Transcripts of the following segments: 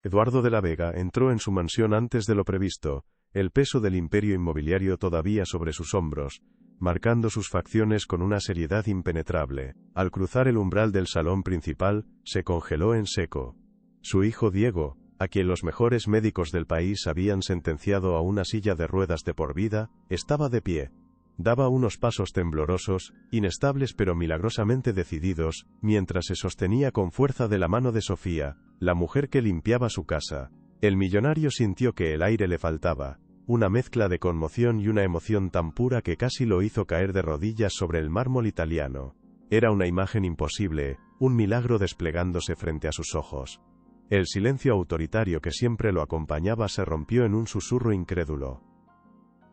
Eduardo de la Vega entró en su mansión antes de lo previsto, el peso del imperio inmobiliario todavía sobre sus hombros, marcando sus facciones con una seriedad impenetrable. Al cruzar el umbral del salón principal, se congeló en seco. Su hijo Diego, a quien los mejores médicos del país habían sentenciado a una silla de ruedas de por vida, estaba de pie. Daba unos pasos temblorosos, inestables pero milagrosamente decididos, mientras se sostenía con fuerza de la mano de Sofía, la mujer que limpiaba su casa. El millonario sintió que el aire le faltaba, una mezcla de conmoción y una emoción tan pura que casi lo hizo caer de rodillas sobre el mármol italiano. Era una imagen imposible, un milagro desplegándose frente a sus ojos. El silencio autoritario que siempre lo acompañaba se rompió en un susurro incrédulo.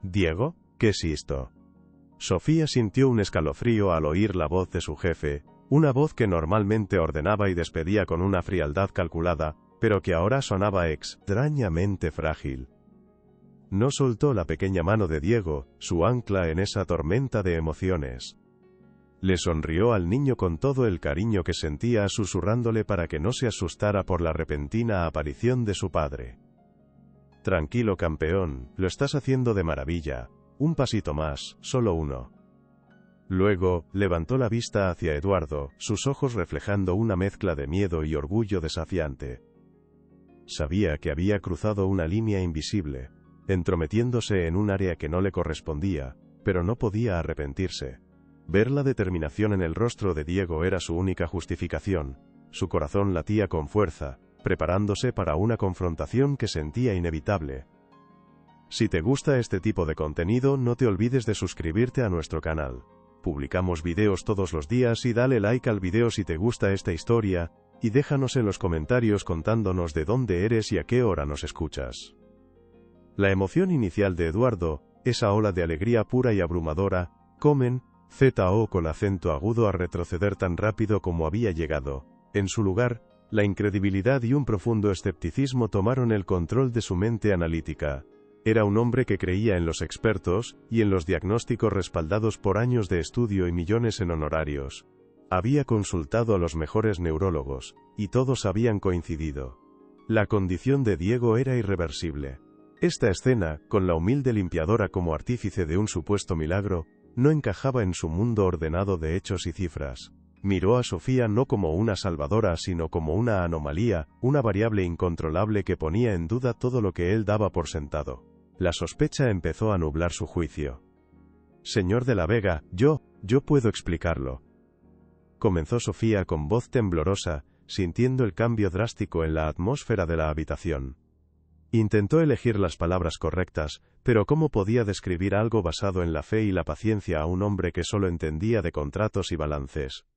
«¿Diego? ¿Qué es esto?». Sofía sintió un escalofrío al oír la voz de su jefe, una voz que normalmente ordenaba y despedía con una frialdad calculada, pero que ahora sonaba extrañamente frágil. No soltó la pequeña mano de Diego, su ancla en esa tormenta de emociones. Le sonrió al niño con todo el cariño que sentía, susurrándole para que no se asustara por la repentina aparición de su padre. «Tranquilo, campeón, lo estás haciendo de maravilla. Un pasito más, solo uno». Luego, levantó la vista hacia Eduardo, sus ojos reflejando una mezcla de miedo y orgullo desafiante. Sabía que había cruzado una línea invisible, entrometiéndose en un área que no le correspondía, pero no podía arrepentirse. Ver la determinación en el rostro de Diego era su única justificación. Su corazón latía con fuerza, preparándose para una confrontación que sentía inevitable. Si te gusta este tipo de contenido, no te olvides de suscribirte a nuestro canal. Publicamos videos todos los días y dale like al video si te gusta esta historia, y déjanos en los comentarios contándonos de dónde eres y a qué hora nos escuchas. La emoción inicial de Eduardo, esa ola de alegría pura y abrumadora, comenzó con acento agudo a retroceder tan rápido como había llegado. En su lugar, la incredibilidad y un profundo escepticismo tomaron el control de su mente analítica. Era un hombre que creía en los expertos, y en los diagnósticos respaldados por años de estudio y millones en honorarios. Había consultado a los mejores neurólogos, y todos habían coincidido. La condición de Diego era irreversible. Esta escena, con la humilde limpiadora como artífice de un supuesto milagro, no encajaba en su mundo ordenado de hechos y cifras. Miró a Sofía no como una salvadora sino como una anomalía, una variable incontrolable que ponía en duda todo lo que él daba por sentado. La sospecha empezó a nublar su juicio. «Señor de la Vega, yo puedo explicarlo», comenzó Sofía con voz temblorosa, sintiendo el cambio drástico en la atmósfera de la habitación. Intentó elegir las palabras correctas, pero ¿cómo podía describir algo basado en la fe y la paciencia a un hombre que solo entendía de contratos y balances?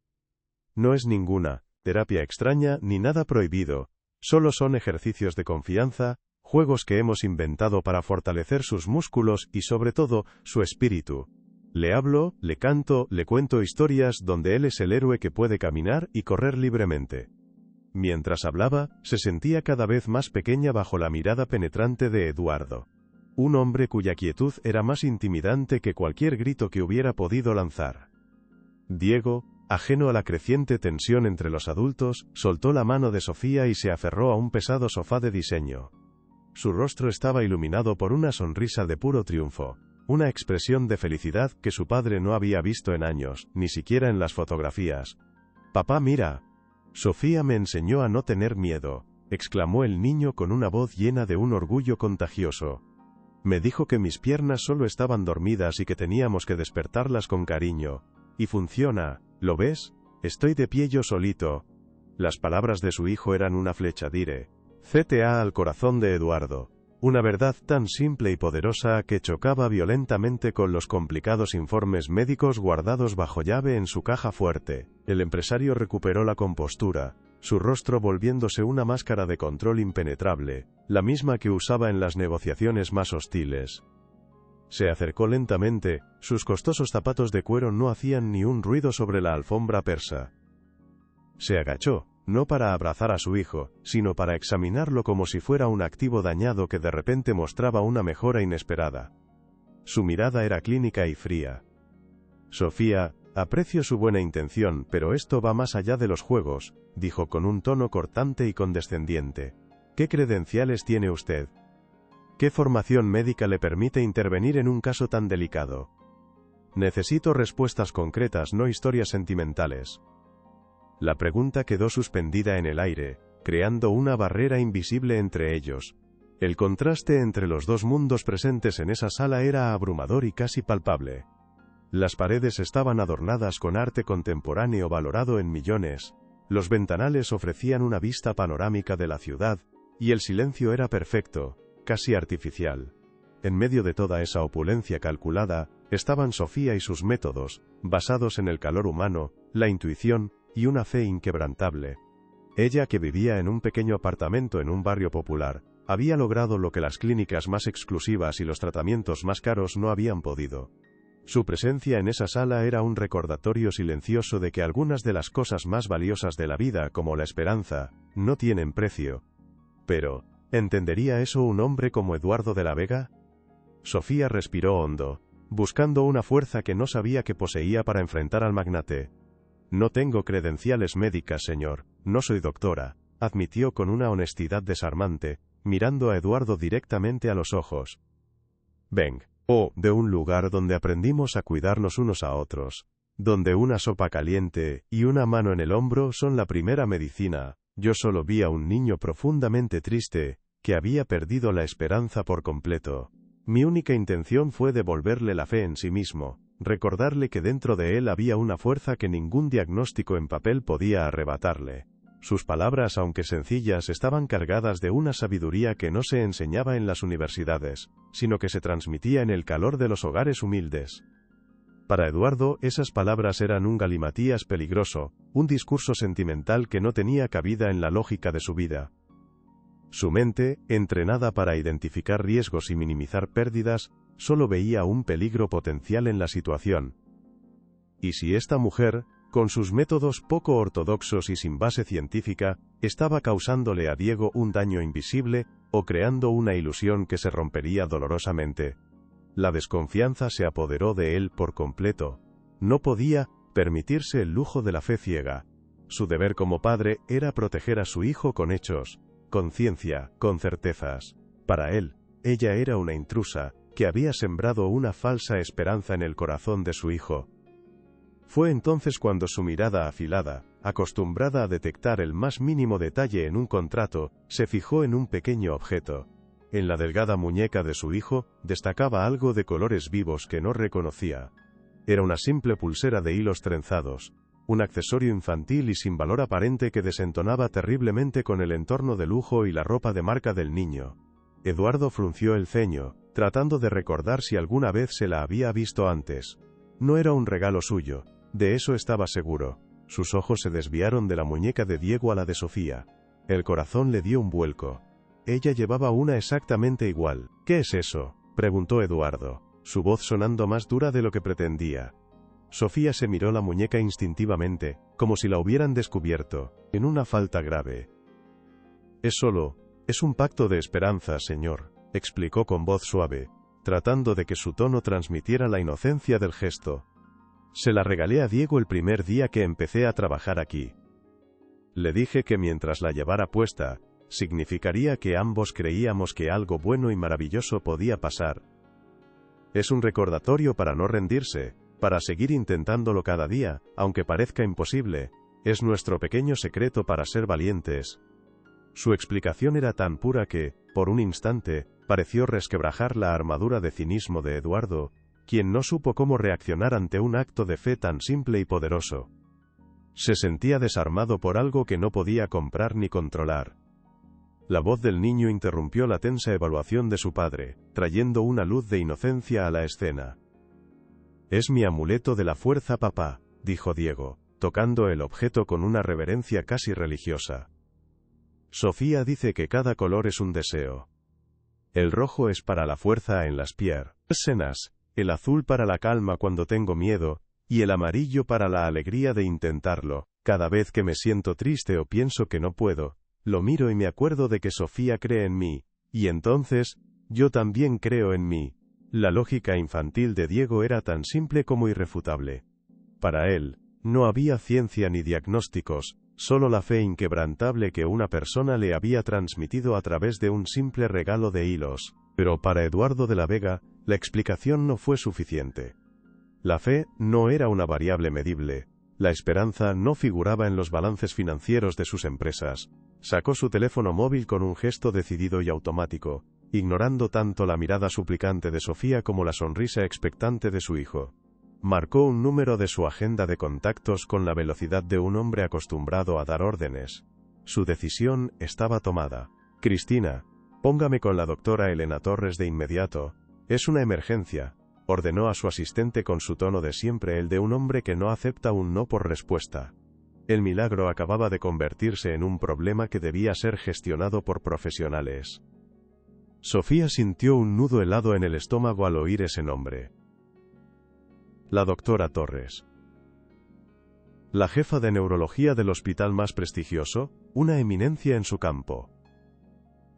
No es ninguna terapia extraña ni nada prohibido, solo son ejercicios de confianza, juegos que hemos inventado para fortalecer sus músculos y sobre todo, su espíritu. Le hablo, le canto, le cuento historias donde él es el héroe que puede caminar y correr libremente. Mientras hablaba, se sentía cada vez más pequeña bajo la mirada penetrante de Eduardo. Un hombre cuya quietud era más intimidante que cualquier grito que hubiera podido lanzar. Diego, ajeno a la creciente tensión entre los adultos, soltó la mano de Sofía y se aferró a un pesado sofá de diseño. Su rostro estaba iluminado por una sonrisa de puro triunfo, una expresión de felicidad que su padre no había visto en años, ni siquiera en las fotografías. «Papá, mira. Sofía me enseñó a no tener miedo», exclamó el niño con una voz llena de un orgullo contagioso. «Me dijo que mis piernas solo estaban dormidas y que teníamos que despertarlas con cariño. Y funciona, ¿lo ves? Estoy de pie yo solito». Las palabras de su hijo eran una flecha directa al corazón de Eduardo. Una verdad tan simple y poderosa que chocaba violentamente con los complicados informes médicos guardados bajo llave en su caja fuerte. El empresario recuperó la compostura, su rostro volviéndose una máscara de control impenetrable, la misma que usaba en las negociaciones más hostiles. Se acercó lentamente, sus costosos zapatos de cuero no hacían ni un ruido sobre la alfombra persa. Se agachó, no para abrazar a su hijo, sino para examinarlo como si fuera un activo dañado que de repente mostraba una mejora inesperada. Su mirada era clínica y fría. «Sofía, aprecio su buena intención, pero esto va más allá de los juegos», dijo con un tono cortante y condescendiente. ¿Qué credenciales tiene usted? ¿Qué formación médica le permite intervenir en un caso tan delicado? Necesito respuestas concretas, no historias sentimentales. La pregunta quedó suspendida en el aire, creando una barrera invisible entre ellos. El contraste entre los dos mundos presentes en esa sala era abrumador y casi palpable. Las paredes estaban adornadas con arte contemporáneo valorado en millones, los ventanales ofrecían una vista panorámica de la ciudad, y el silencio era perfecto, casi artificial. En medio de toda esa opulencia calculada, estaban Sofía y sus métodos, basados en el calor humano, la intuición, y una fe inquebrantable. Ella, que vivía en un pequeño apartamento en un barrio popular, había logrado lo que las clínicas más exclusivas y los tratamientos más caros no habían podido. Su presencia en esa sala era un recordatorio silencioso de que algunas de las cosas más valiosas de la vida, como la esperanza, no tienen precio. Pero, ¿entendería eso un hombre como Eduardo de la Vega? Sofía respiró hondo, buscando una fuerza que no sabía que poseía para enfrentar al magnate. No tengo credenciales médicas, señor, no soy doctora, admitió con una honestidad desarmante, mirando a Eduardo directamente a los ojos. Vengo de un lugar donde aprendimos a cuidarnos unos a otros, donde una sopa caliente y una mano en el hombro son la primera medicina. Yo solo vi a un niño profundamente triste, que había perdido la esperanza por completo. Mi única intención fue devolverle la fe en sí mismo, recordarle que dentro de él había una fuerza que ningún diagnóstico en papel podía arrebatarle. Sus palabras, aunque sencillas, estaban cargadas de una sabiduría que no se enseñaba en las universidades, sino que se transmitía en el calor de los hogares humildes. Para Eduardo, esas palabras eran un galimatías peligroso, un discurso sentimental que no tenía cabida en la lógica de su vida. Su mente, entrenada para identificar riesgos y minimizar pérdidas, solo veía un peligro potencial en la situación. ¿Y si esta mujer, con sus métodos poco ortodoxos y sin base científica, estaba causándole a Diego un daño invisible, o creando una ilusión que se rompería dolorosamente? La desconfianza se apoderó de él por completo. No podía permitirse el lujo de la fe ciega. Su deber como padre era proteger a su hijo con hechos, con ciencia, con certezas. Para él, ella era una intrusa, que había sembrado una falsa esperanza en el corazón de su hijo. Fue entonces cuando su mirada afilada, acostumbrada a detectar el más mínimo detalle en un contrato, se fijó en un pequeño objeto. En la delgada muñeca de su hijo, destacaba algo de colores vivos que no reconocía. Era una simple pulsera de hilos trenzados, un accesorio infantil y sin valor aparente que desentonaba terriblemente con el entorno de lujo y la ropa de marca del niño. Eduardo frunció el ceño, tratando de recordar si alguna vez se la había visto antes. No era un regalo suyo, de eso estaba seguro. Sus ojos se desviaron de la muñeca de Diego a la de Sofía. El corazón le dio un vuelco. Ella llevaba una exactamente igual. ¿Qué es eso?, preguntó Eduardo, su voz sonando más dura de lo que pretendía. Sofía se miró la muñeca instintivamente, como si la hubieran descubierto, en una falta grave. Es un pacto de esperanza, señor, explicó con voz suave, tratando de que su tono transmitiera la inocencia del gesto. Se la regalé a Diego el primer día que empecé a trabajar aquí. Le dije que mientras la llevara puesta, significaría que ambos creíamos que algo bueno y maravilloso podía pasar. Es un recordatorio para no rendirse, para seguir intentándolo cada día, aunque parezca imposible. Es nuestro pequeño secreto para ser valientes. Su explicación era tan pura que, por un instante, pareció resquebrajar la armadura de cinismo de Eduardo, quien no supo cómo reaccionar ante un acto de fe tan simple y poderoso. Se sentía desarmado por algo que no podía comprar ni controlar. La voz del niño interrumpió la tensa evaluación de su padre, trayendo una luz de inocencia a la escena. «Es mi amuleto de la fuerza, papá», dijo Diego, tocando el objeto con una reverencia casi religiosa. Sofía dice que cada color es un deseo. El rojo es para la fuerza en las piernas, el azul para la calma cuando tengo miedo, y el amarillo para la alegría de intentarlo. Cada vez que me siento triste o pienso que no puedo, lo miro y me acuerdo de que Sofía cree en mí, y entonces, yo también creo en mí. La lógica infantil de Diego era tan simple como irrefutable. Para él, no había ciencia ni diagnósticos, solo la fe inquebrantable que una persona le había transmitido a través de un simple regalo de hilos. Pero para Eduardo de la Vega, la explicación no fue suficiente. La fe no era una variable medible. La esperanza no figuraba en los balances financieros de sus empresas. Sacó su teléfono móvil con un gesto decidido y automático, ignorando tanto la mirada suplicante de Sofía como la sonrisa expectante de su hijo. Marcó un número de su agenda de contactos con la velocidad de un hombre acostumbrado a dar órdenes. Su decisión estaba tomada. «Cristina, póngame con la doctora Elena Torres de inmediato. Es una emergencia», ordenó a su asistente con su tono de siempre, el de un hombre que no acepta un no por respuesta. El milagro acababa de convertirse en un problema que debía ser gestionado por profesionales. Sofía sintió un nudo helado en el estómago al oír ese nombre. La doctora Torres. La jefa de neurología del hospital más prestigioso, una eminencia en su campo.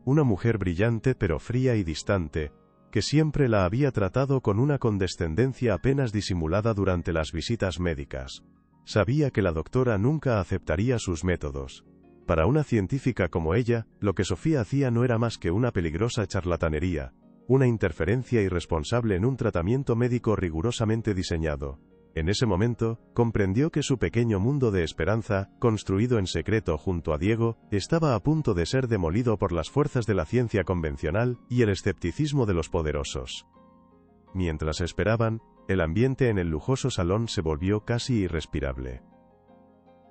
Una mujer brillante pero fría y distante, que siempre la había tratado con una condescendencia apenas disimulada durante las visitas médicas. Sabía que la doctora nunca aceptaría sus métodos. Para una científica como ella, lo que Sofía hacía no era más que una peligrosa charlatanería, una interferencia irresponsable en un tratamiento médico rigurosamente diseñado. En ese momento, comprendió que su pequeño mundo de esperanza, construido en secreto junto a Diego, estaba a punto de ser demolido por las fuerzas de la ciencia convencional y el escepticismo de los poderosos. Mientras esperaban, el ambiente en el lujoso salón se volvió casi irrespirable.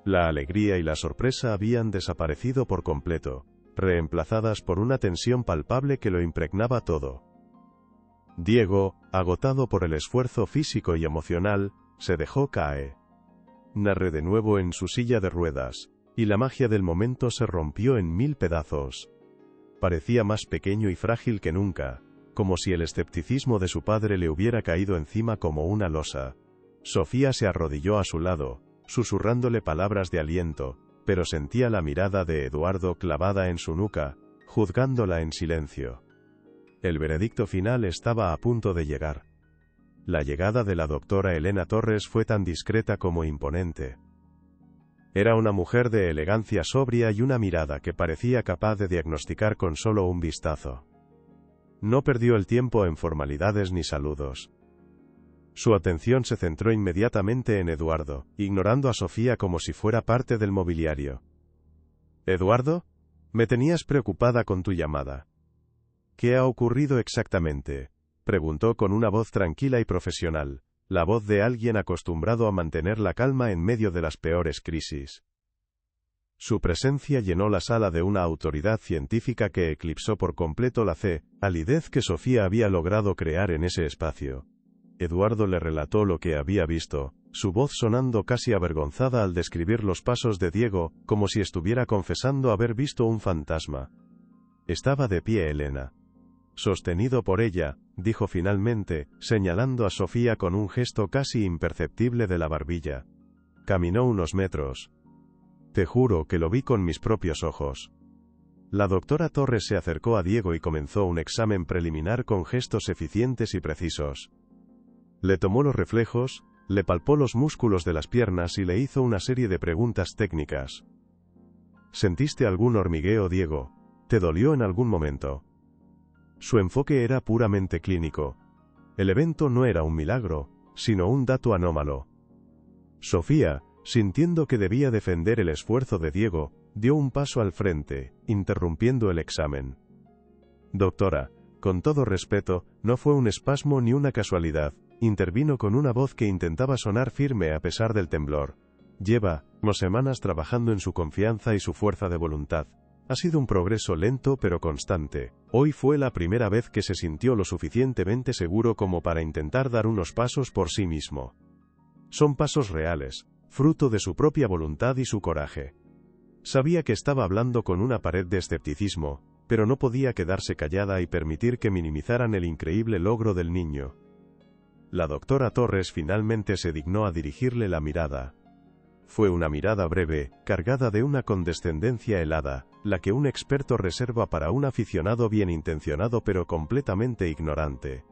La alegría y la sorpresa habían desaparecido por completo, reemplazadas por una tensión palpable que lo impregnaba todo. Diego, agotado por el esfuerzo físico y emocional, se dejó caer. Narré de nuevo en su silla de ruedas, y la magia del momento se rompió en 1000 pedazos. Parecía más pequeño y frágil que nunca, como si el escepticismo de su padre le hubiera caído encima como una losa. Sofía se arrodilló a su lado, susurrándole palabras de aliento, pero sentía la mirada de Eduardo clavada en su nuca, juzgándola en silencio. El veredicto final estaba a punto de llegar. La llegada de la doctora Elena Torres fue tan discreta como imponente. Era una mujer de elegancia sobria y una mirada que parecía capaz de diagnosticar con solo un vistazo. No perdió el tiempo en formalidades ni saludos. Su atención se centró inmediatamente en Eduardo, ignorando a Sofía como si fuera parte del mobiliario. «¿Eduardo? Me tenías preocupada con tu llamada». «¿Qué ha ocurrido exactamente?», preguntó con una voz tranquila y profesional, la voz de alguien acostumbrado a mantener la calma en medio de las peores crisis. Su presencia llenó la sala de una autoridad científica que eclipsó por completo la calidez que Sofía había logrado crear en ese espacio. Eduardo le relató lo que había visto, su voz sonando casi avergonzada al describir los pasos de Diego, como si estuviera confesando haber visto un fantasma. Estaba de pie Elena. Sostenido por ella, dijo finalmente, señalando a Sofía con un gesto casi imperceptible de la barbilla. Caminó unos metros. Te juro que lo vi con mis propios ojos. La doctora Torres se acercó a Diego y comenzó un examen preliminar con gestos eficientes y precisos. Le tomó los reflejos, le palpó los músculos de las piernas y le hizo una serie de preguntas técnicas. ¿Sentiste algún hormigueo, Diego? ¿Te dolió en algún momento? Su enfoque era puramente clínico. El evento no era un milagro, sino un dato anómalo. Sofía, sintiendo que debía defender el esfuerzo de Diego, dio un paso al frente, interrumpiendo el examen. Doctora, con todo respeto, no fue un espasmo ni una casualidad, intervino con una voz que intentaba sonar firme a pesar del temblor. Lleva semanas trabajando en su confianza y su fuerza de voluntad. Ha sido un progreso lento pero constante. Hoy fue la primera vez que se sintió lo suficientemente seguro como para intentar dar unos pasos por sí mismo. Son pasos reales, fruto de su propia voluntad y su coraje. Sabía que estaba hablando con una pared de escepticismo, pero no podía quedarse callada y permitir que minimizaran el increíble logro del niño. La doctora Torres finalmente se dignó a dirigirle la mirada. Fue una mirada breve, cargada de una condescendencia helada, la que un experto reserva para un aficionado bien intencionado pero completamente ignorante.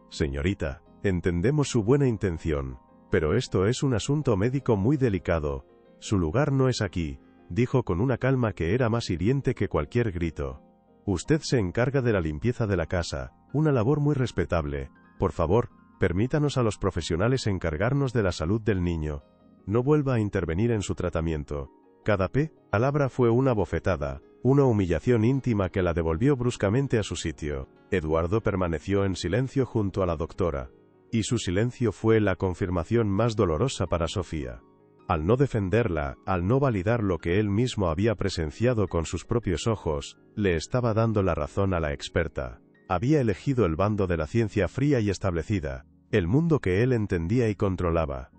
Señorita, entendemos su buena intención, pero esto es un asunto médico muy delicado. Su lugar no es aquí, dijo con una calma que era más hiriente que cualquier grito. Usted se encarga de la limpieza de la casa, una labor muy respetable. Por favor, permítanos a los profesionales encargarnos de la salud del niño. No vuelva a intervenir en su tratamiento. Cada palabra fue una bofetada, una humillación íntima que la devolvió bruscamente a su sitio. Eduardo permaneció en silencio junto a la doctora. Y su silencio fue la confirmación más dolorosa para Sofía. Al no defenderla, al no validar lo que él mismo había presenciado con sus propios ojos, le estaba dando la razón a la experta. Había elegido el bando de la ciencia fría y establecida, el mundo que él entendía y controlaba.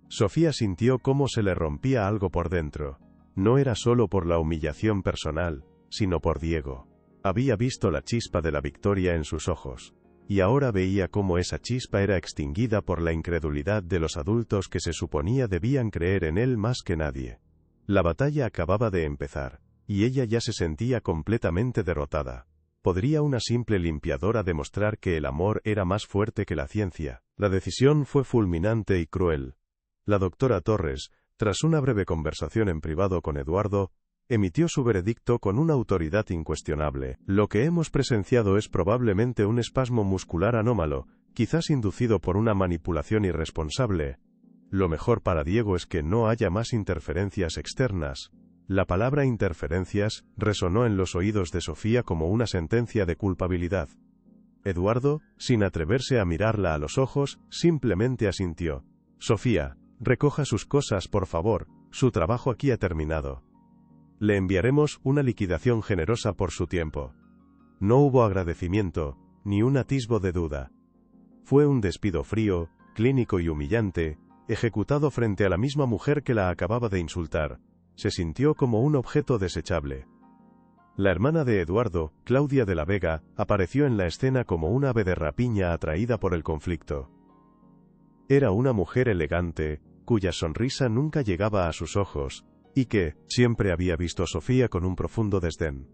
Sofía sintió cómo se le rompía algo por dentro. No era solo por la humillación personal, sino por Diego. Había visto la chispa de la victoria en sus ojos. Y ahora veía cómo esa chispa era extinguida por la incredulidad de los adultos que se suponía debían creer en él más que nadie. La batalla acababa de empezar, y ella ya se sentía completamente derrotada. ¿Podría una simple limpiadora demostrar que el amor era más fuerte que la ciencia? La decisión fue fulminante y cruel. La doctora Torres, tras una breve conversación en privado con Eduardo, emitió su veredicto con una autoridad incuestionable. Lo que hemos presenciado es probablemente un espasmo muscular anómalo, quizás inducido por una manipulación irresponsable. Lo mejor para Diego es que no haya más interferencias externas. La palabra interferencias resonó en los oídos de Sofía como una sentencia de culpabilidad. Eduardo, sin atreverse a mirarla a los ojos, simplemente asintió. Sofía, recoja sus cosas por favor, su trabajo aquí ha terminado. Le enviaremos una liquidación generosa por su tiempo. No hubo agradecimiento, ni un atisbo de duda. Fue un despido frío, clínico y humillante, ejecutado frente a la misma mujer que la acababa de insultar. Se sintió como un objeto desechable. La hermana de Eduardo, Claudia de la Vega, apareció en la escena como un ave de rapiña atraída por el conflicto. Era una mujer elegante, cuya sonrisa nunca llegaba a sus ojos, y que siempre había visto a Sofía con un profundo desdén.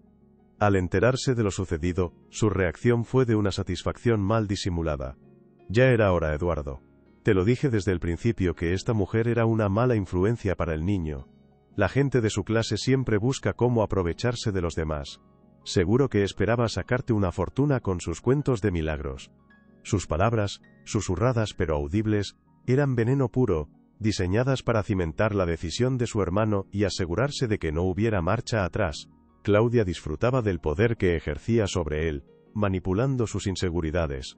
Al enterarse de lo sucedido, su reacción fue de una satisfacción mal disimulada. Ya era hora, Eduardo. Te lo dije desde el principio que esta mujer era una mala influencia para el niño. La gente de su clase siempre busca cómo aprovecharse de los demás. Seguro que esperaba sacarte una fortuna con sus cuentos de milagros. Sus palabras, susurradas pero audibles, eran veneno puro, diseñadas para cimentar la decisión de su hermano y asegurarse de que no hubiera marcha atrás. Claudia disfrutaba del poder que ejercía sobre él, manipulando sus inseguridades.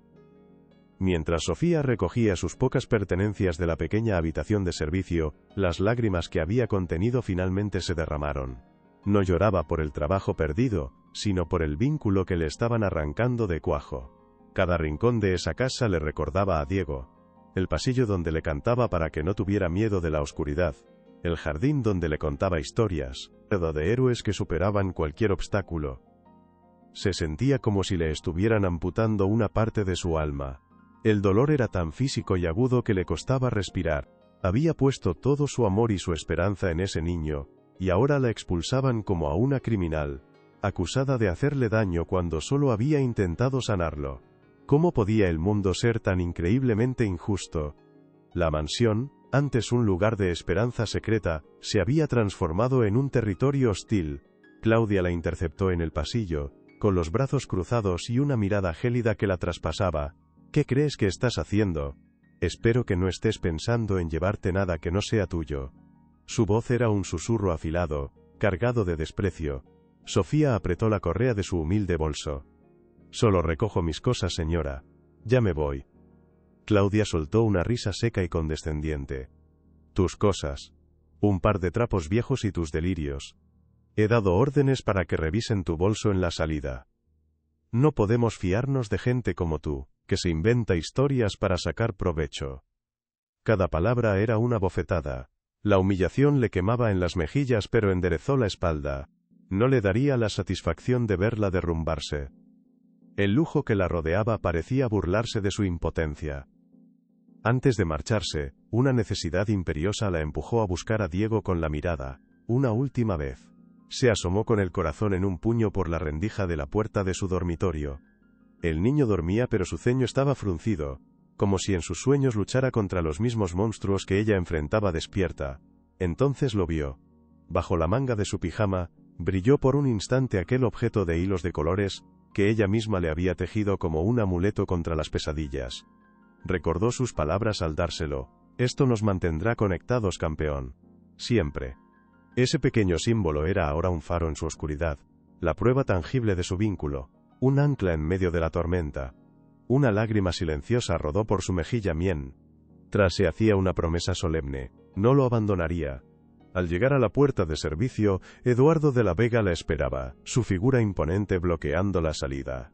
Mientras Sofía recogía sus pocas pertenencias de la pequeña habitación de servicio, las lágrimas que había contenido finalmente se derramaron. No lloraba por el trabajo perdido, sino por el vínculo que le estaban arrancando de cuajo. Cada rincón de esa casa le recordaba a Diego. El pasillo donde le cantaba para que no tuviera miedo de la oscuridad. El jardín donde le contaba historias, de héroes que superaban cualquier obstáculo. Se sentía como si le estuvieran amputando una parte de su alma. El dolor era tan físico y agudo que le costaba respirar. Había puesto todo su amor y su esperanza en ese niño, y ahora la expulsaban como a una criminal, acusada de hacerle daño cuando solo había intentado sanarlo. ¿Cómo podía el mundo ser tan increíblemente injusto? La mansión, antes un lugar de esperanza secreta, se había transformado en un territorio hostil. Claudia la interceptó en el pasillo, con los brazos cruzados y una mirada gélida que la traspasaba. ¿Qué crees que estás haciendo? Espero que no estés pensando en llevarte nada que no sea tuyo. Su voz era un susurro afilado, cargado de desprecio. Sofía apretó la correa de su humilde bolso. Solo recojo mis cosas, señora. Ya me voy. Claudia soltó una risa seca y condescendiente. Tus cosas. Un par de trapos viejos y tus delirios. He dado órdenes para que revisen tu bolso en la salida. No podemos fiarnos de gente como tú, que se inventa historias para sacar provecho. Cada palabra era una bofetada. La humillación le quemaba en las mejillas pero enderezó la espalda. No le daría la satisfacción de verla derrumbarse. El lujo que la rodeaba parecía burlarse de su impotencia. Antes de marcharse, una necesidad imperiosa la empujó a buscar a Diego con la mirada, una última vez. Se asomó con el corazón en un puño por la rendija de la puerta de su dormitorio. El niño dormía pero su ceño estaba fruncido, como si en sus sueños luchara contra los mismos monstruos que ella enfrentaba despierta. Entonces lo vio. Bajo la manga de su pijama, brilló por un instante aquel objeto de hilos de colores, que ella misma le había tejido como un amuleto contra las pesadillas. Recordó sus palabras al dárselo: «Esto nos mantendrá conectados, campeón. Siempre». Ese pequeño símbolo era ahora un faro en su oscuridad, la prueba tangible de su vínculo, un ancla en medio de la tormenta. Una lágrima silenciosa rodó por su mejilla mientras se hacía una promesa solemne: no lo abandonaría. Al llegar a la puerta de servicio, Eduardo de la Vega la esperaba, su figura imponente bloqueando la salida.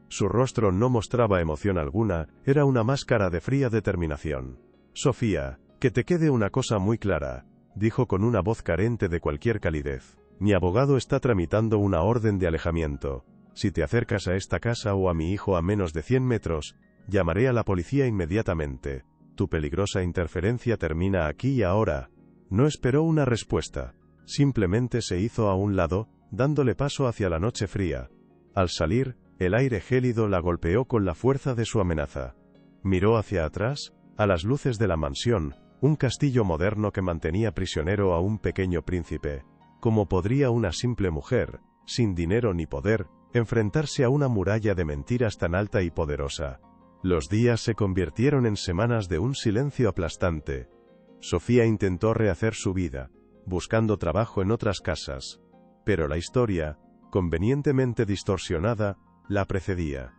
Su rostro no mostraba emoción alguna, era una máscara de fría determinación. «Sofía, que te quede una cosa muy clara», dijo con una voz carente de cualquier calidez. «Mi abogado está tramitando una orden de alejamiento. Si te acercas a esta casa o a mi hijo a menos de 100 metros, llamaré a la policía inmediatamente. Tu peligrosa interferencia termina aquí y ahora». No esperó una respuesta. Simplemente se hizo a un lado, dándole paso hacia la noche fría. Al salir, el aire gélido la golpeó con la fuerza de su amenaza. Miró hacia atrás, a las luces de la mansión, un castillo moderno que mantenía prisionero a un pequeño príncipe. ¿Cómo podría una simple mujer, sin dinero ni poder, enfrentarse a una muralla de mentiras tan alta y poderosa? Los días se convirtieron en semanas de un silencio aplastante. Sofía intentó rehacer su vida, buscando trabajo en otras casas. Pero la historia, convenientemente distorsionada, la precedía.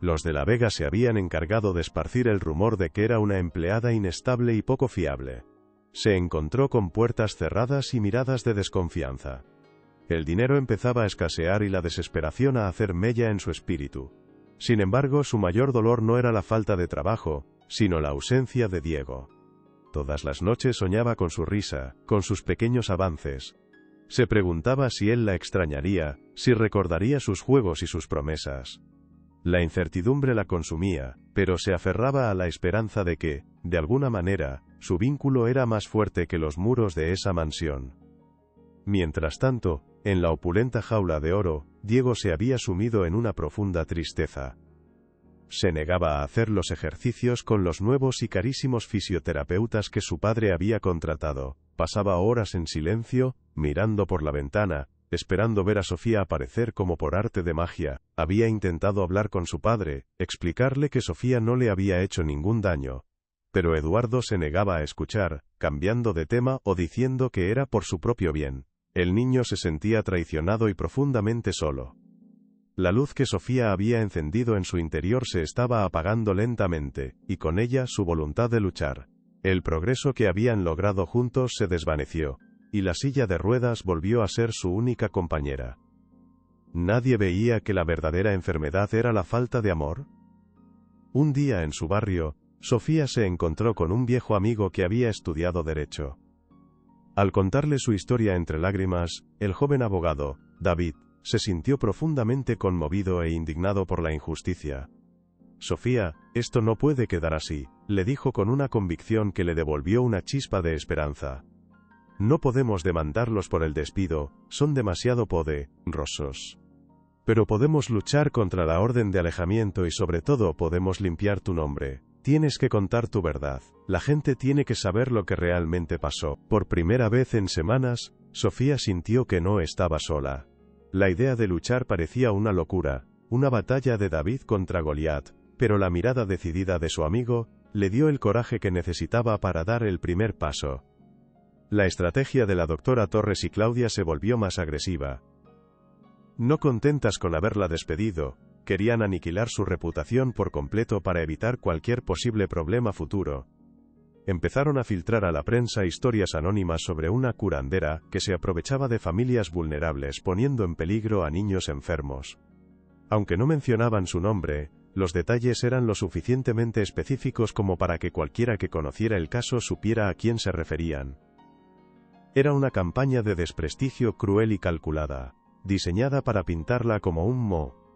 Los de la Vega se habían encargado de esparcir el rumor de que era una empleada inestable y poco fiable. Se encontró con puertas cerradas y miradas de desconfianza. El dinero empezaba a escasear y la desesperación a hacer mella en su espíritu. Sin embargo, su mayor dolor no era la falta de trabajo, sino la ausencia de Diego. Todas las noches soñaba con su risa, con sus pequeños avances. Se preguntaba si él la extrañaría, si recordaría sus juegos y sus promesas. La incertidumbre la consumía, pero se aferraba a la esperanza de que, de alguna manera, su vínculo era más fuerte que los muros de esa mansión. Mientras tanto, en la opulenta jaula de oro, Diego se había sumido en una profunda tristeza. Se negaba a hacer los ejercicios con los nuevos y carísimos fisioterapeutas que su padre había contratado. Pasaba horas en silencio, mirando por la ventana, esperando ver a Sofía aparecer como por arte de magia. Había intentado hablar con su padre, explicarle que Sofía no le había hecho ningún daño. Pero Eduardo se negaba a escuchar, cambiando de tema o diciendo que era por su propio bien. El niño se sentía traicionado y profundamente solo. La luz que Sofía había encendido en su interior se estaba apagando lentamente, y con ella su voluntad de luchar. El progreso que habían logrado juntos se desvaneció, y la silla de ruedas volvió a ser su única compañera. ¿Nadie veía que la verdadera enfermedad era la falta de amor? Un día en su barrio, Sofía se encontró con un viejo amigo que había estudiado Derecho. Al contarle su historia entre lágrimas, el joven abogado, David, se sintió profundamente conmovido e indignado por la injusticia. «Sofía, esto no puede quedar así», le dijo con una convicción que le devolvió una chispa de esperanza. «No podemos demandarlos por el despido, son demasiado poderosos. Pero podemos luchar contra la orden de alejamiento y sobre todo podemos limpiar tu nombre. Tienes que contar tu verdad, la gente tiene que saber lo que realmente pasó». Por primera vez en semanas, Sofía sintió que no estaba sola. La idea de luchar parecía una locura, una batalla de David contra Goliat, pero la mirada decidida de su amigo le dio el coraje que necesitaba para dar el primer paso. La estrategia de la doctora Torres y Claudia se volvió más agresiva. No contentas con haberla despedido, querían aniquilar su reputación por completo para evitar cualquier posible problema futuro. Empezaron a filtrar a la prensa historias anónimas sobre una curandera que se aprovechaba de familias vulnerables poniendo en peligro a niños enfermos. Aunque no mencionaban su nombre, los detalles eran lo suficientemente específicos como para que cualquiera que conociera el caso supiera a quién se referían. Era una campaña de desprestigio cruel y calculada, diseñada para pintarla como un monstruo.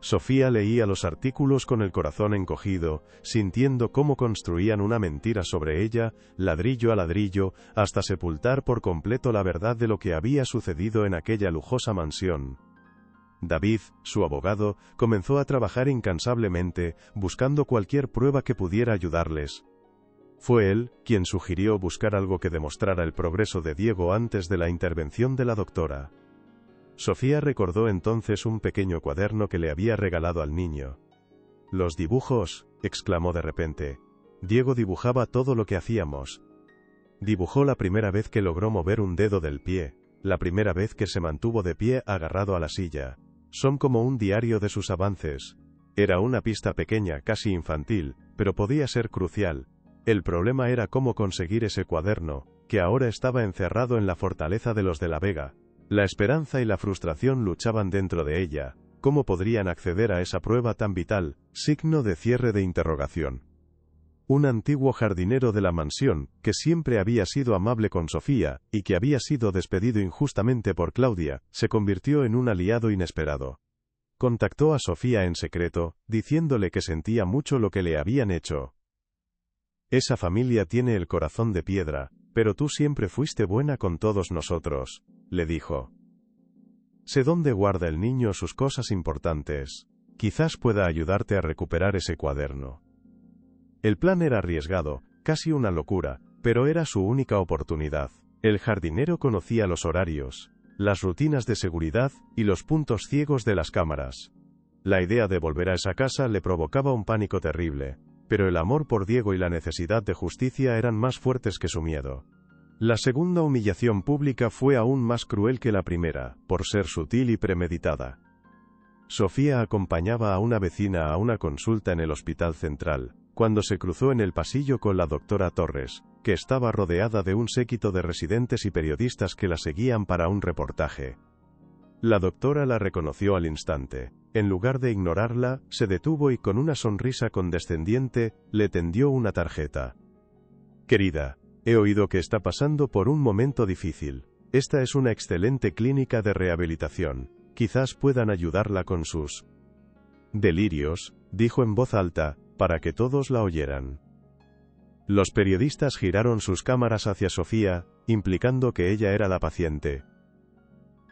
Sofía leía los artículos con el corazón encogido, sintiendo cómo construían una mentira sobre ella, ladrillo a ladrillo, hasta sepultar por completo la verdad de lo que había sucedido en aquella lujosa mansión. David, su abogado, comenzó a trabajar incansablemente, buscando cualquier prueba que pudiera ayudarles. Fue él quien sugirió buscar algo que demostrara el progreso de Diego antes de la intervención de la doctora. Sofía recordó entonces un pequeño cuaderno que le había regalado al niño. «Los dibujos», exclamó de repente. Diego dibujaba todo lo que hacíamos. Dibujó la primera vez que logró mover un dedo del pie, la primera vez que se mantuvo de pie agarrado a la silla. Son como un diario de sus avances. Era una pista pequeña, casi infantil, pero podía ser crucial. El problema era cómo conseguir ese cuaderno, que ahora estaba encerrado en la fortaleza de los de la Vega. La esperanza y la frustración luchaban dentro de ella. ¿Cómo podrían acceder a esa prueba tan vital? Signo de cierre de interrogación. Un antiguo jardinero de la mansión, que siempre había sido amable con Sofía, y que había sido despedido injustamente por Claudia, se convirtió en un aliado inesperado. Contactó a Sofía en secreto, diciéndole que sentía mucho lo que le habían hecho. «Esa familia tiene el corazón de piedra, pero tú siempre fuiste buena con todos nosotros», le dijo. «Sé dónde guarda el niño sus cosas importantes. Quizás pueda ayudarte a recuperar ese cuaderno». El plan era arriesgado, casi una locura, pero era su única oportunidad. El jardinero conocía los horarios, las rutinas de seguridad y los puntos ciegos de las cámaras. La idea de volver a esa casa le provocaba un pánico terrible, pero el amor por Diego y la necesidad de justicia eran más fuertes que su miedo. La segunda humillación pública fue aún más cruel que la primera, por ser sutil y premeditada. Sofía acompañaba a una vecina a una consulta en el Hospital Central, cuando se cruzó en el pasillo con la doctora Torres, que estaba rodeada de un séquito de residentes y periodistas que la seguían para un reportaje. La doctora la reconoció al instante. En lugar de ignorarla, se detuvo y con una sonrisa condescendiente, le tendió una tarjeta. «Querida, he oído que está pasando por un momento difícil. Esta es una excelente clínica de rehabilitación. Quizás puedan ayudarla con sus delirios», dijo en voz alta, para que todos la oyeran. Los periodistas giraron sus cámaras hacia Sofía, implicando que ella era la paciente.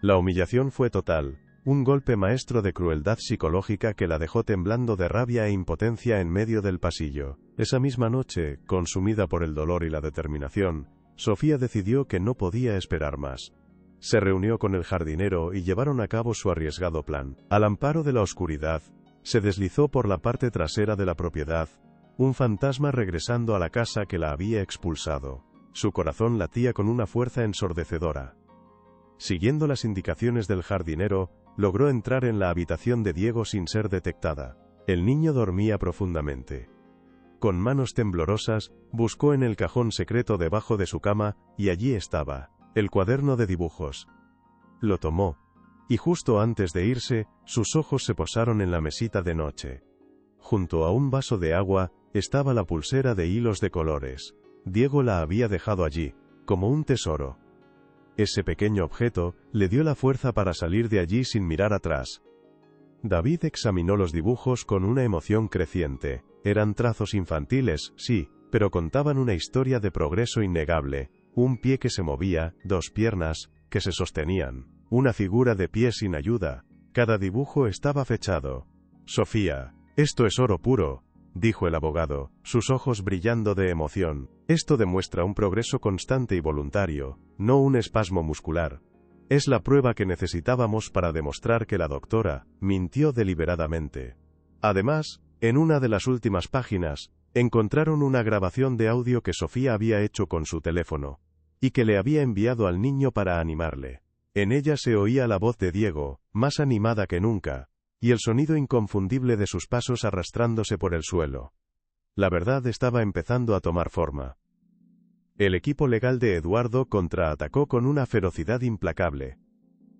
La humillación fue total, un golpe maestro de crueldad psicológica que la dejó temblando de rabia e impotencia en medio del pasillo. Esa misma noche, consumida por el dolor y la determinación, Sofía decidió que no podía esperar más. Se reunió con el jardinero y llevaron a cabo su arriesgado plan. Al amparo de la oscuridad, se deslizó por la parte trasera de la propiedad, un fantasma regresando a la casa que la había expulsado. Su corazón latía con una fuerza ensordecedora. Siguiendo las indicaciones del jardinero, logró entrar en la habitación de Diego sin ser detectada. El niño dormía profundamente. Con manos temblorosas, buscó en el cajón secreto debajo de su cama, y allí estaba, el cuaderno de dibujos. Lo tomó. Y justo antes de irse, sus ojos se posaron en la mesita de noche. Junto a un vaso de agua, estaba la pulsera de hilos de colores. Diego la había dejado allí, como un tesoro. Ese pequeño objeto le dio la fuerza para salir de allí sin mirar atrás. David examinó los dibujos con una emoción creciente. Eran trazos infantiles, sí, pero contaban una historia de progreso innegable. Un pie que se movía, dos piernas, que se sostenían. Una figura de pie sin ayuda. Cada dibujo estaba fechado. «Sofía, esto es oro puro», dijo el abogado, sus ojos brillando de emoción. «Esto demuestra un progreso constante y voluntario, no un espasmo muscular. Es la prueba que necesitábamos para demostrar que la doctora mintió deliberadamente». Además, en una de las últimas páginas, encontraron una grabación de audio que Sofía había hecho con su teléfono, y que le había enviado al niño para animarle. En ella se oía la voz de Diego, más animada que nunca, y el sonido inconfundible de sus pasos arrastrándose por el suelo. La verdad estaba empezando a tomar forma. El equipo legal de Eduardo contraatacó con una ferocidad implacable.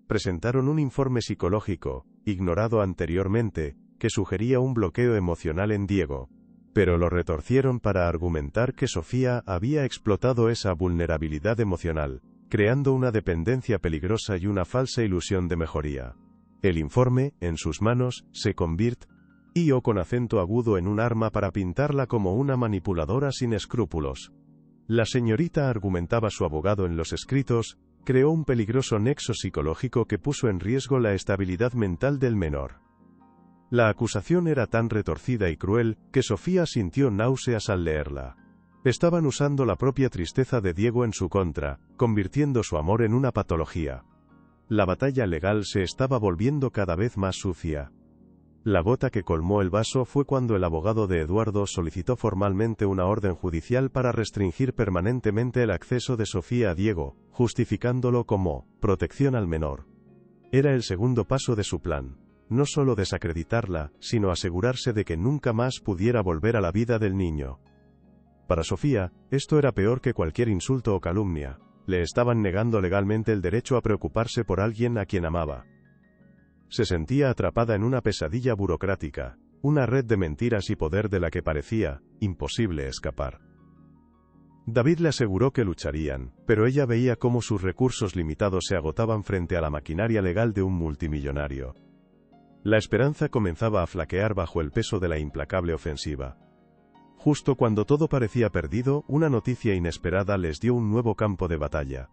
Presentaron un informe psicológico, ignorado anteriormente, que sugería un bloqueo emocional en Diego, pero lo retorcieron para argumentar que Sofía había explotado esa vulnerabilidad emocional, creando una dependencia peligrosa y una falsa ilusión de mejoría. El informe, en sus manos, se convirtió con acento agudo en un arma para pintarla como una manipuladora sin escrúpulos. La señorita, argumentaba su abogado en los escritos, creó un peligroso nexo psicológico que puso en riesgo la estabilidad mental del menor. La acusación era tan retorcida y cruel, que Sofía sintió náuseas al leerla. Estaban usando la propia tristeza de Diego en su contra, convirtiendo su amor en una patología. La batalla legal se estaba volviendo cada vez más sucia. La gota que colmó el vaso fue cuando el abogado de Eduardo solicitó formalmente una orden judicial para restringir permanentemente el acceso de Sofía a Diego, justificándolo como protección al menor. Era el segundo paso de su plan. No solo desacreditarla, sino asegurarse de que nunca más pudiera volver a la vida del niño. Para Sofía, esto era peor que cualquier insulto o calumnia. Le estaban negando legalmente el derecho a preocuparse por alguien a quien amaba. Se sentía atrapada en una pesadilla burocrática, una red de mentiras y poder de la que parecía imposible escapar. David le aseguró que lucharían, pero ella veía cómo sus recursos limitados se agotaban frente a la maquinaria legal de un multimillonario. La esperanza comenzaba a flaquear bajo el peso de la implacable ofensiva. Justo cuando todo parecía perdido, una noticia inesperada les dio un nuevo campo de batalla.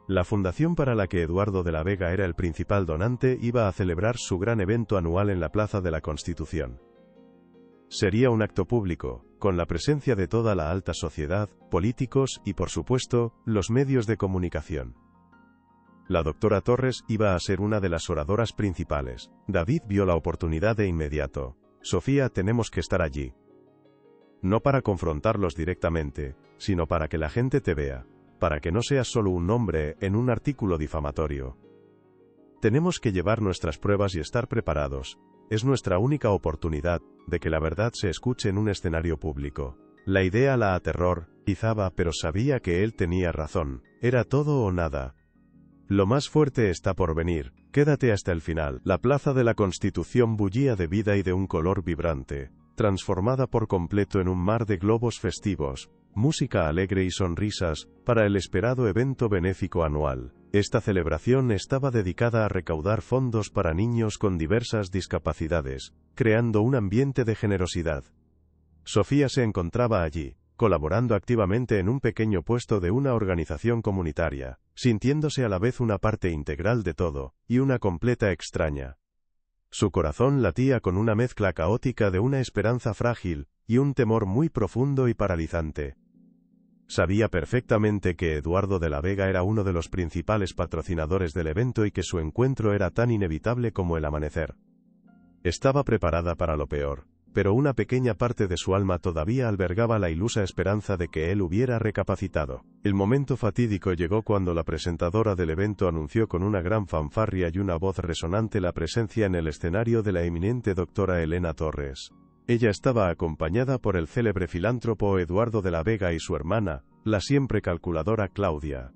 La fundación para la que Eduardo de la Vega era el principal donante iba a celebrar su gran evento anual en la Plaza de la Constitución. Sería un acto público, con la presencia de toda la alta sociedad, políticos y, por supuesto, los medios de comunicación. La doctora Torres iba a ser una de las oradoras principales. David vio la oportunidad de inmediato. Sofía, tenemos que estar allí. No para confrontarlos directamente, sino para que la gente te vea. Para que no seas solo un nombre en un artículo difamatorio. Tenemos que llevar nuestras pruebas y estar preparados. Es nuestra única oportunidad de que la verdad se escuche en un escenario público. La idea la aterrorizaba, pero sabía que él tenía razón. Era todo o nada. Lo más fuerte está por venir. Quédate hasta el final. La Plaza de la Constitución bullía de vida y de un color vibrante, transformada por completo en un mar de globos festivos, música alegre y sonrisas, para el esperado evento benéfico anual. Esta celebración estaba dedicada a recaudar fondos para niños con diversas discapacidades, creando un ambiente de generosidad. Sofía se encontraba allí, colaborando activamente en un pequeño puesto de una organización comunitaria, sintiéndose a la vez una parte integral de todo, y una completa extraña. Su corazón latía con una mezcla caótica de una esperanza frágil, y un temor muy profundo y paralizante. Sabía perfectamente que Eduardo de la Vega era uno de los principales patrocinadores del evento y que su encuentro era tan inevitable como el amanecer. Estaba preparada para lo peor, pero una pequeña parte de su alma todavía albergaba la ilusa esperanza de que él hubiera recapacitado. El momento fatídico llegó cuando la presentadora del evento anunció con una gran fanfarria y una voz resonante la presencia en el escenario de la eminente doctora Elena Torres. Ella estaba acompañada por el célebre filántropo Eduardo de la Vega y su hermana, la siempre calculadora Claudia.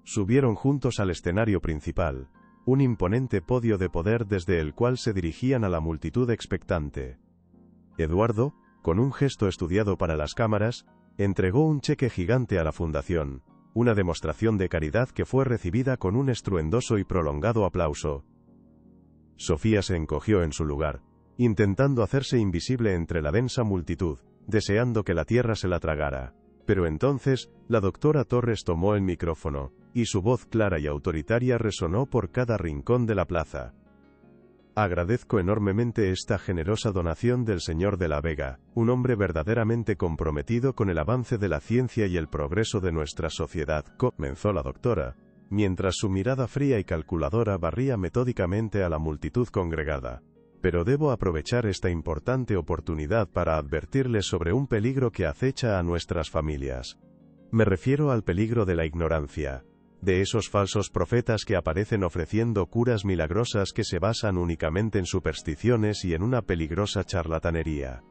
Subieron juntos al escenario principal, un imponente podio de poder desde el cual se dirigían a la multitud expectante. Eduardo, con un gesto estudiado para las cámaras, entregó un cheque gigante a la fundación, una demostración de caridad que fue recibida con un estruendoso y prolongado aplauso. Sofía se encogió en su lugar, intentando hacerse invisible entre la densa multitud, deseando que la tierra se la tragara. Pero entonces, la doctora Torres tomó el micrófono, y su voz clara y autoritaria resonó por cada rincón de la plaza. Agradezco enormemente esta generosa donación del señor de la Vega, un hombre verdaderamente comprometido con el avance de la ciencia y el progreso de nuestra sociedad, comenzó la doctora, mientras su mirada fría y calculadora barría metódicamente a la multitud congregada. Pero debo aprovechar esta importante oportunidad para advertirles sobre un peligro que acecha a nuestras familias. Me refiero al peligro de la ignorancia, de esos falsos profetas que aparecen ofreciendo curas milagrosas que se basan únicamente en supersticiones y en una peligrosa charlatanería.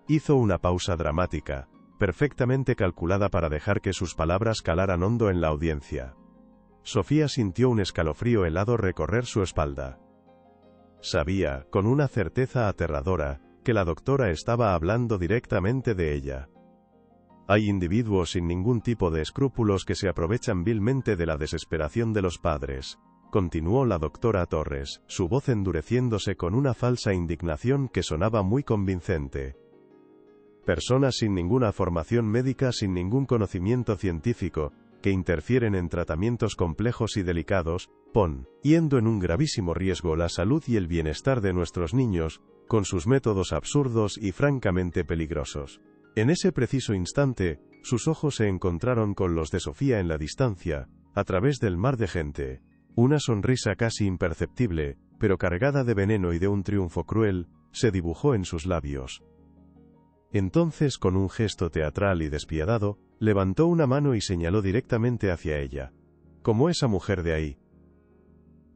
Hizo una pausa dramática, perfectamente calculada para dejar que sus palabras calaran hondo en la audiencia. Sofía sintió un escalofrío helado recorrer su espalda. Sabía, con una certeza aterradora, que la doctora estaba hablando directamente de ella. Hay individuos sin ningún tipo de escrúpulos que se aprovechan vilmente de la desesperación de los padres, continuó la doctora Torres, su voz endureciéndose con una falsa indignación que sonaba muy convincente. Personas sin ninguna formación médica, sin ningún conocimiento científico, que interfieren en tratamientos complejos y delicados, poniendo en un gravísimo riesgo la salud y el bienestar de nuestros niños, con sus métodos absurdos y francamente peligrosos. En ese preciso instante, sus ojos se encontraron con los de Sofía en la distancia, a través del mar de gente. Una sonrisa casi imperceptible, pero cargada de veneno y de un triunfo cruel, se dibujó en sus labios. Entonces, con un gesto teatral y despiadado, levantó una mano y señaló directamente hacia ella. Como esa mujer de ahí.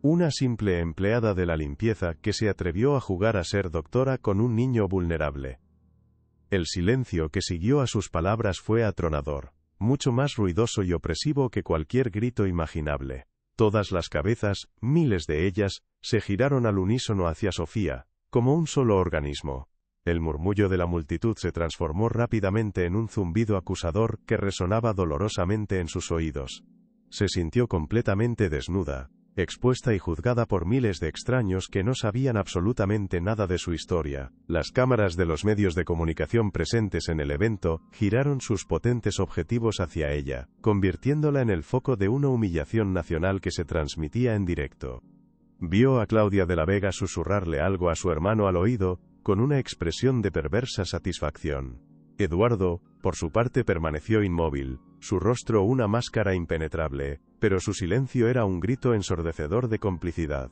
Una simple empleada de la limpieza que se atrevió a jugar a ser doctora con un niño vulnerable. El silencio que siguió a sus palabras fue atronador, mucho más ruidoso y opresivo que cualquier grito imaginable. Todas las cabezas, miles de ellas, se giraron al unísono hacia Sofía, como un solo organismo. El murmullo de la multitud se transformó rápidamente en un zumbido acusador que resonaba dolorosamente en sus oídos. Se sintió completamente desnuda, expuesta y juzgada por miles de extraños que no sabían absolutamente nada de su historia. Las cámaras de los medios de comunicación presentes en el evento giraron sus potentes objetivos hacia ella, convirtiéndola en el foco de una humillación nacional que se transmitía en directo. Vio a Claudia de la Vega susurrarle algo a su hermano al oído, con una expresión de perversa satisfacción. Eduardo, por su parte, permaneció inmóvil, su rostro una máscara impenetrable, pero su silencio era un grito ensordecedor de complicidad.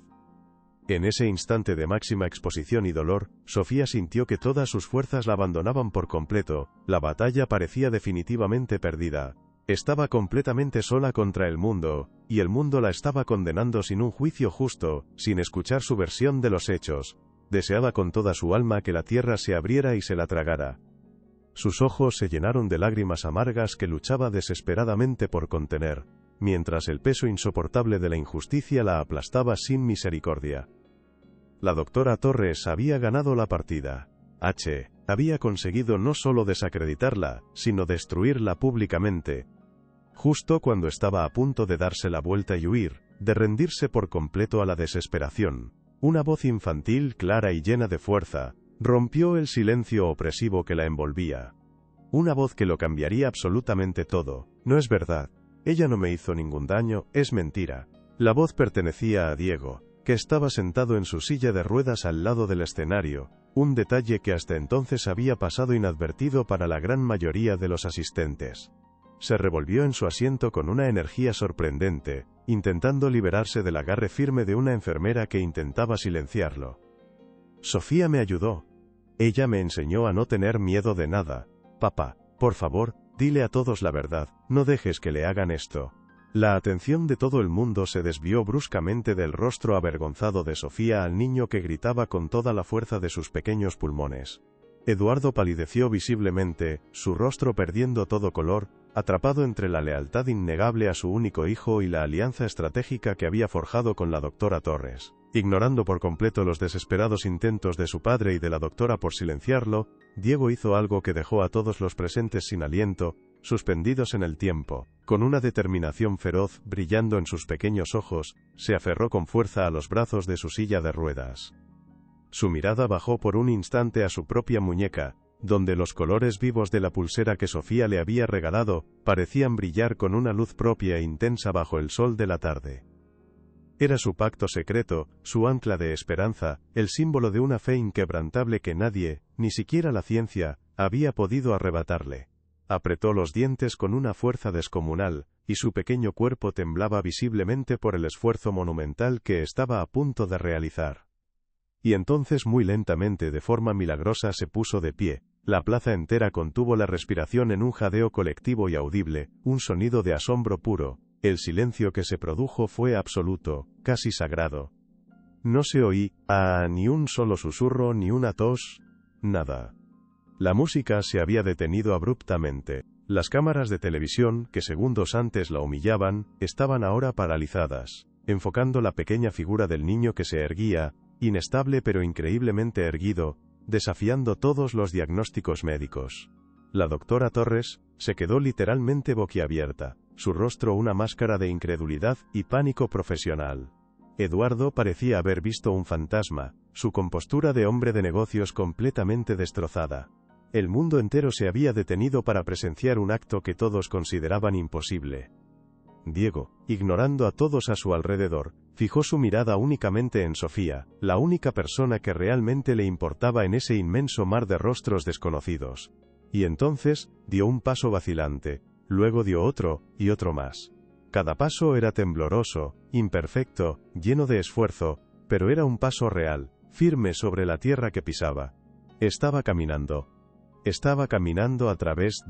En ese instante de máxima exposición y dolor, Sofía sintió que todas sus fuerzas la abandonaban por completo, la batalla parecía definitivamente perdida. Estaba completamente sola contra el mundo, y el mundo la estaba condenando sin un juicio justo, sin escuchar su versión de los hechos. Deseaba con toda su alma que la tierra se abriera y se la tragara. Sus ojos se llenaron de lágrimas amargas que luchaba desesperadamente por contener, mientras el peso insoportable de la injusticia la aplastaba sin misericordia. La doctora Torres había ganado la partida. Había conseguido no solo desacreditarla, sino destruirla públicamente. Justo cuando estaba a punto de darse la vuelta y huir, de rendirse por completo a la desesperación, una voz infantil clara y llena de fuerza, rompió el silencio opresivo que la envolvía. Una voz que lo cambiaría absolutamente todo. No es verdad. Ella no me hizo ningún daño, es mentira. La voz pertenecía a Diego, que estaba sentado en su silla de ruedas al lado del escenario, un detalle que hasta entonces había pasado inadvertido para la gran mayoría de los asistentes. Se revolvió en su asiento con una energía sorprendente, intentando liberarse del agarre firme de una enfermera que intentaba silenciarlo. Sofía me ayudó. Ella me enseñó a no tener miedo de nada. Papá, por favor, dile a todos la verdad, no dejes que le hagan esto. La atención de todo el mundo se desvió bruscamente del rostro avergonzado de Sofía al niño que gritaba con toda la fuerza de sus pequeños pulmones. Eduardo palideció visiblemente, su rostro perdiendo todo color, atrapado entre la lealtad innegable a su único hijo y la alianza estratégica que había forjado con la doctora Torres. Ignorando por completo los desesperados intentos de su padre y de la doctora por silenciarlo, Diego hizo algo que dejó a todos los presentes sin aliento, suspendidos en el tiempo. Con una determinación feroz brillando en sus pequeños ojos, se aferró con fuerza a los brazos de su silla de ruedas. Su mirada bajó por un instante a su propia muñeca, donde los colores vivos de la pulsera que Sofía le había regalado, parecían brillar con una luz propia e intensa bajo el sol de la tarde. Era su pacto secreto, su ancla de esperanza, el símbolo de una fe inquebrantable que nadie, ni siquiera la ciencia, había podido arrebatarle. Apretó los dientes con una fuerza descomunal, y su pequeño cuerpo temblaba visiblemente por el esfuerzo monumental que estaba a punto de realizar. Y entonces muy lentamente, de forma milagrosa, se puso de pie. La plaza entera contuvo la respiración en un jadeo colectivo y audible, un sonido de asombro puro. El silencio que se produjo fue absoluto, casi sagrado. No se oía ni un solo susurro ni una tos, nada. La música se había detenido abruptamente. Las cámaras de televisión, que segundos antes la humillaban, estaban ahora paralizadas, enfocando la pequeña figura del niño que se erguía, inestable pero increíblemente erguido, desafiando todos los diagnósticos médicos. La doctora Torres se quedó literalmente boquiabierta, su rostro una máscara de incredulidad y pánico profesional. Eduardo parecía haber visto un fantasma, su compostura de hombre de negocios completamente destrozada. El mundo entero se había detenido para presenciar un acto que todos consideraban imposible. Diego, ignorando a todos a su alrededor, fijó su mirada únicamente en Sofía, la única persona que realmente le importaba en ese inmenso mar de rostros desconocidos. Y entonces, dio un paso vacilante, luego dio otro, y otro más. Cada paso era tembloroso, imperfecto, lleno de esfuerzo, pero era un paso real, firme sobre la tierra que pisaba. Estaba caminando. Estaba caminando a través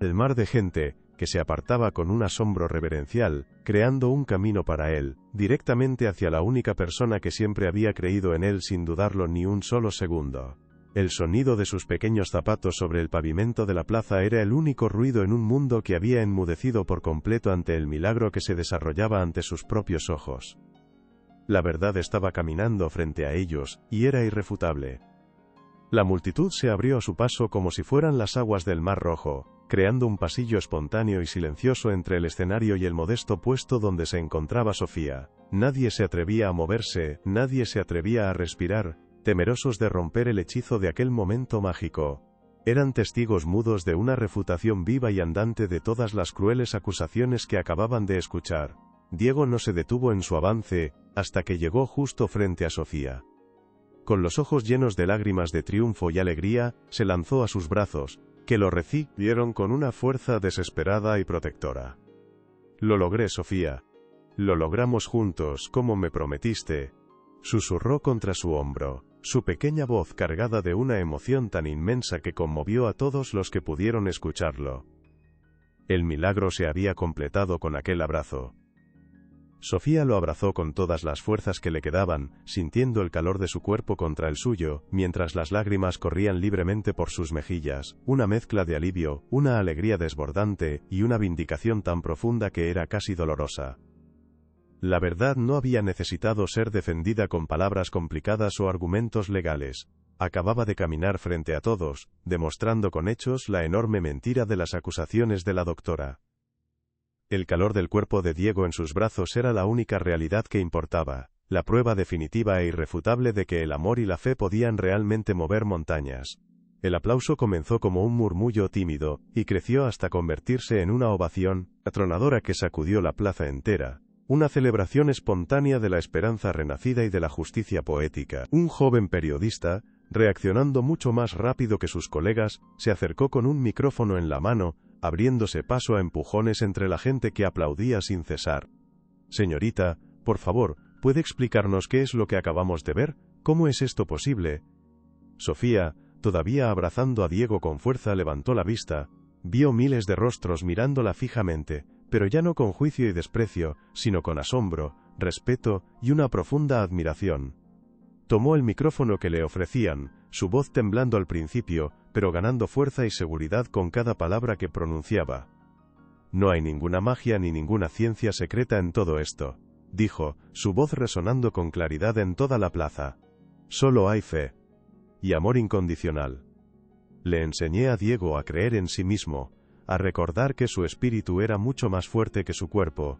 el mar de gente, que se apartaba con un asombro reverencial, creando un camino para él, directamente hacia la única persona que siempre había creído en él sin dudarlo ni un solo segundo. El sonido de sus pequeños zapatos sobre el pavimento de la plaza era el único ruido en un mundo que había enmudecido por completo ante el milagro que se desarrollaba ante sus propios ojos. La verdad estaba caminando frente a ellos, y era irrefutable. La multitud se abrió a su paso como si fueran las aguas del Mar Rojo, creando un pasillo espontáneo y silencioso entre el escenario y el modesto puesto donde se encontraba Sofía. Nadie se atrevía a moverse, nadie se atrevía a respirar, temerosos de romper el hechizo de aquel momento mágico. Eran testigos mudos de una refutación viva y andante de todas las crueles acusaciones que acababan de escuchar. Diego no se detuvo en su avance, hasta que llegó justo frente a Sofía. Con los ojos llenos de lágrimas de triunfo y alegría, se lanzó a sus brazos, que lo recibieron con una fuerza desesperada y protectora. «Lo logré, Sofía. Lo logramos juntos, como me prometiste», susurró contra su hombro, su pequeña voz cargada de una emoción tan inmensa que conmovió a todos los que pudieron escucharlo. El milagro se había completado con aquel abrazo. Sofía lo abrazó con todas las fuerzas que le quedaban, sintiendo el calor de su cuerpo contra el suyo, mientras las lágrimas corrían libremente por sus mejillas, una mezcla de alivio, una alegría desbordante, y una vindicación tan profunda que era casi dolorosa. La verdad no había necesitado ser defendida con palabras complicadas o argumentos legales. Acababa de caminar frente a todos, demostrando con hechos la enorme mentira de las acusaciones de la doctora. El calor del cuerpo de Diego en sus brazos era la única realidad que importaba, la prueba definitiva e irrefutable de que el amor y la fe podían realmente mover montañas. El aplauso comenzó como un murmullo tímido, y creció hasta convertirse en una ovación atronadora que sacudió la plaza entera. Una celebración espontánea de la esperanza renacida y de la justicia poética. Un joven periodista, reaccionando mucho más rápido que sus colegas, se acercó con un micrófono en la mano, abriéndose paso a empujones entre la gente que aplaudía sin cesar. «Señorita, por favor, ¿puede explicarnos qué es lo que acabamos de ver? ¿Cómo es esto posible?» Sofía, todavía abrazando a Diego con fuerza, levantó la vista, vio miles de rostros mirándola fijamente, pero ya no con juicio y desprecio, sino con asombro, respeto y una profunda admiración. Tomó el micrófono que le ofrecían, su voz temblando al principio, pero ganando fuerza y seguridad con cada palabra que pronunciaba. «No hay ninguna magia ni ninguna ciencia secreta en todo esto», dijo, su voz resonando con claridad en toda la plaza. «Solo hay fe. Y amor incondicional. Le enseñé a Diego a creer en sí mismo, a recordar que su espíritu era mucho más fuerte que su cuerpo.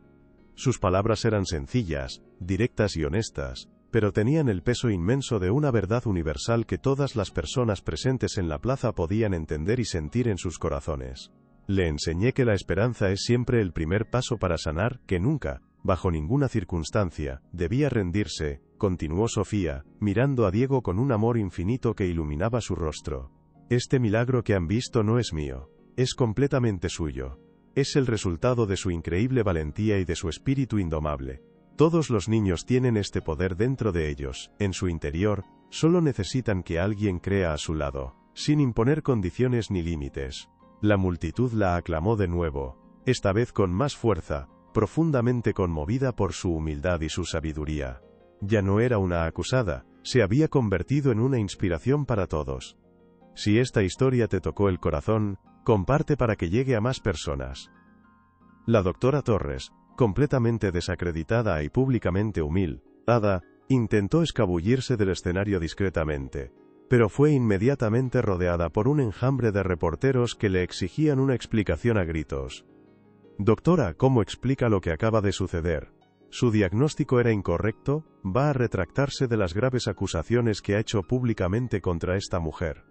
Sus palabras eran sencillas, directas y honestas, pero tenían el peso inmenso de una verdad universal que todas las personas presentes en la plaza podían entender y sentir en sus corazones. Le enseñé que la esperanza es siempre el primer paso para sanar, que nunca, bajo ninguna circunstancia, debía rendirse», continuó Sofía, mirando a Diego con un amor infinito que iluminaba su rostro. «Este milagro que han visto no es mío. Es completamente suyo. Es el resultado de su increíble valentía y de su espíritu indomable. Todos los niños tienen este poder dentro de ellos, en su interior, solo necesitan que alguien crea a su lado, sin imponer condiciones ni límites». La multitud la aclamó de nuevo, esta vez con más fuerza, profundamente conmovida por su humildad y su sabiduría. Ya no era una acusada, se había convertido en una inspiración para todos. Si esta historia te tocó el corazón, comparte para que llegue a más personas. La doctora Torres, completamente desacreditada y públicamente humillada, intentó escabullirse del escenario discretamente, pero fue inmediatamente rodeada por un enjambre de reporteros que le exigían una explicación a gritos. «Doctora, ¿cómo explica lo que acaba de suceder? ¿Su diagnóstico era incorrecto? ¿Va a retractarse de las graves acusaciones que ha hecho públicamente contra esta mujer?»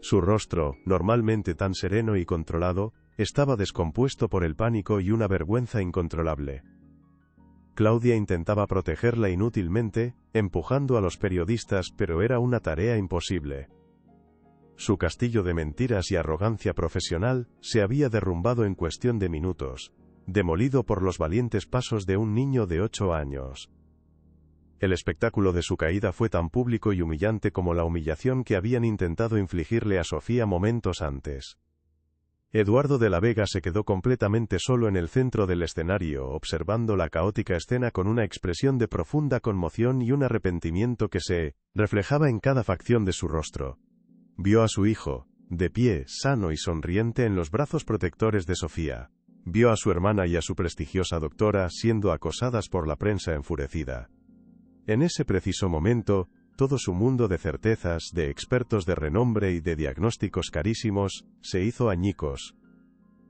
Su rostro, normalmente tan sereno y controlado, estaba descompuesto por el pánico y una vergüenza incontrolable. Claudia intentaba protegerla inútilmente, empujando a los periodistas, pero era una tarea imposible. Su castillo de mentiras y arrogancia profesional se había derrumbado en cuestión de minutos, demolido por los valientes pasos de un niño de 8 años. El espectáculo de su caída fue tan público y humillante como la humillación que habían intentado infligirle a Sofía momentos antes. Eduardo de la Vega se quedó completamente solo en el centro del escenario, observando la caótica escena con una expresión de profunda conmoción y un arrepentimiento que se reflejaba en cada facción de su rostro. Vio a su hijo, de pie, sano y sonriente en los brazos protectores de Sofía. Vio a su hermana y a su prestigiosa doctora siendo acosadas por la prensa enfurecida. En ese preciso momento, todo su mundo de certezas, de expertos de renombre y de diagnósticos carísimos, se hizo añicos.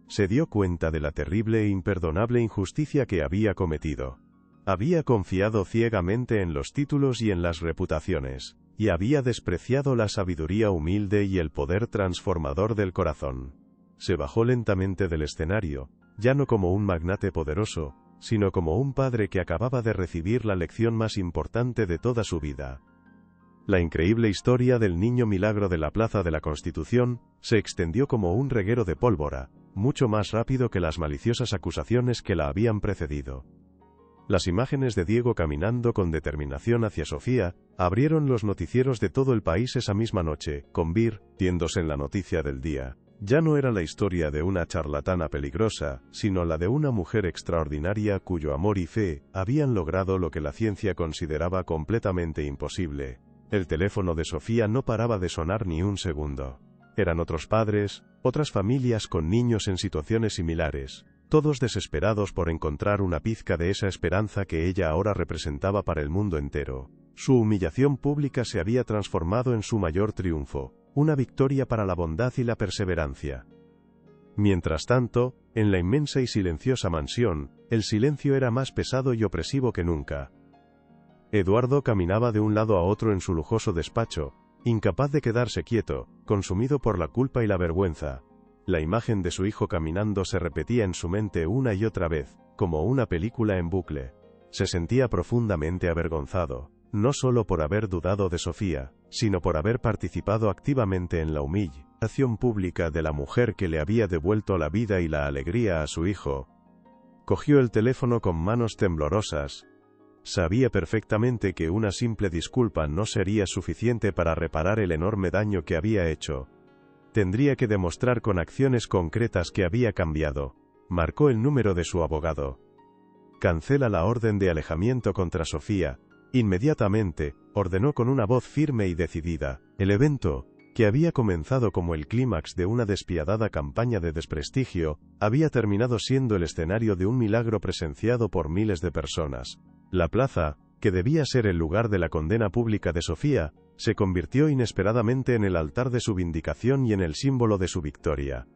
Se dio cuenta de la terrible e imperdonable injusticia que había cometido. Había confiado ciegamente en los títulos y en las reputaciones, y había despreciado la sabiduría humilde y el poder transformador del corazón. Se bajó lentamente del escenario, ya no como un magnate poderoso, sino como un padre que acababa de recibir la lección más importante de toda su vida. La increíble historia del niño milagro de la Plaza de la Constitución se extendió como un reguero de pólvora, mucho más rápido que las maliciosas acusaciones que la habían precedido. Las imágenes de Diego caminando con determinación hacia Sofía abrieron los noticieros de todo el país esa misma noche, convirtiéndose en la noticia del día. Ya no era la historia de una charlatana peligrosa, sino la de una mujer extraordinaria cuyo amor y fe habían logrado lo que la ciencia consideraba completamente imposible. El teléfono de Sofía no paraba de sonar ni un segundo. Eran otros padres, otras familias con niños en situaciones similares, todos desesperados por encontrar una pizca de esa esperanza que ella ahora representaba para el mundo entero. Su humillación pública se había transformado en su mayor triunfo, una victoria para la bondad y la perseverancia. Mientras tanto, en la inmensa y silenciosa mansión, el silencio era más pesado y opresivo que nunca. Eduardo caminaba de un lado a otro en su lujoso despacho, incapaz de quedarse quieto, consumido por la culpa y la vergüenza. La imagen de su hijo caminando se repetía en su mente una y otra vez, como una película en bucle. Se sentía profundamente avergonzado, no solo por haber dudado de Sofía, sino por haber participado activamente en la humillación pública de la mujer que le había devuelto la vida y la alegría a su hijo. Cogió el teléfono con manos temblorosas. Sabía perfectamente que una simple disculpa no sería suficiente para reparar el enorme daño que había hecho. Tendría que demostrar con acciones concretas que había cambiado. Marcó el número de su abogado. Cancela la orden de alejamiento contra Sofía. Inmediatamente, ordenó con una voz firme y decidida. El evento, que había comenzado como el clímax de una despiadada campaña de desprestigio, había terminado siendo el escenario de un milagro presenciado por miles de personas. La plaza, que debía ser el lugar de la condena pública de Sofía, se convirtió inesperadamente en el altar de su vindicación y en el símbolo de su victoria.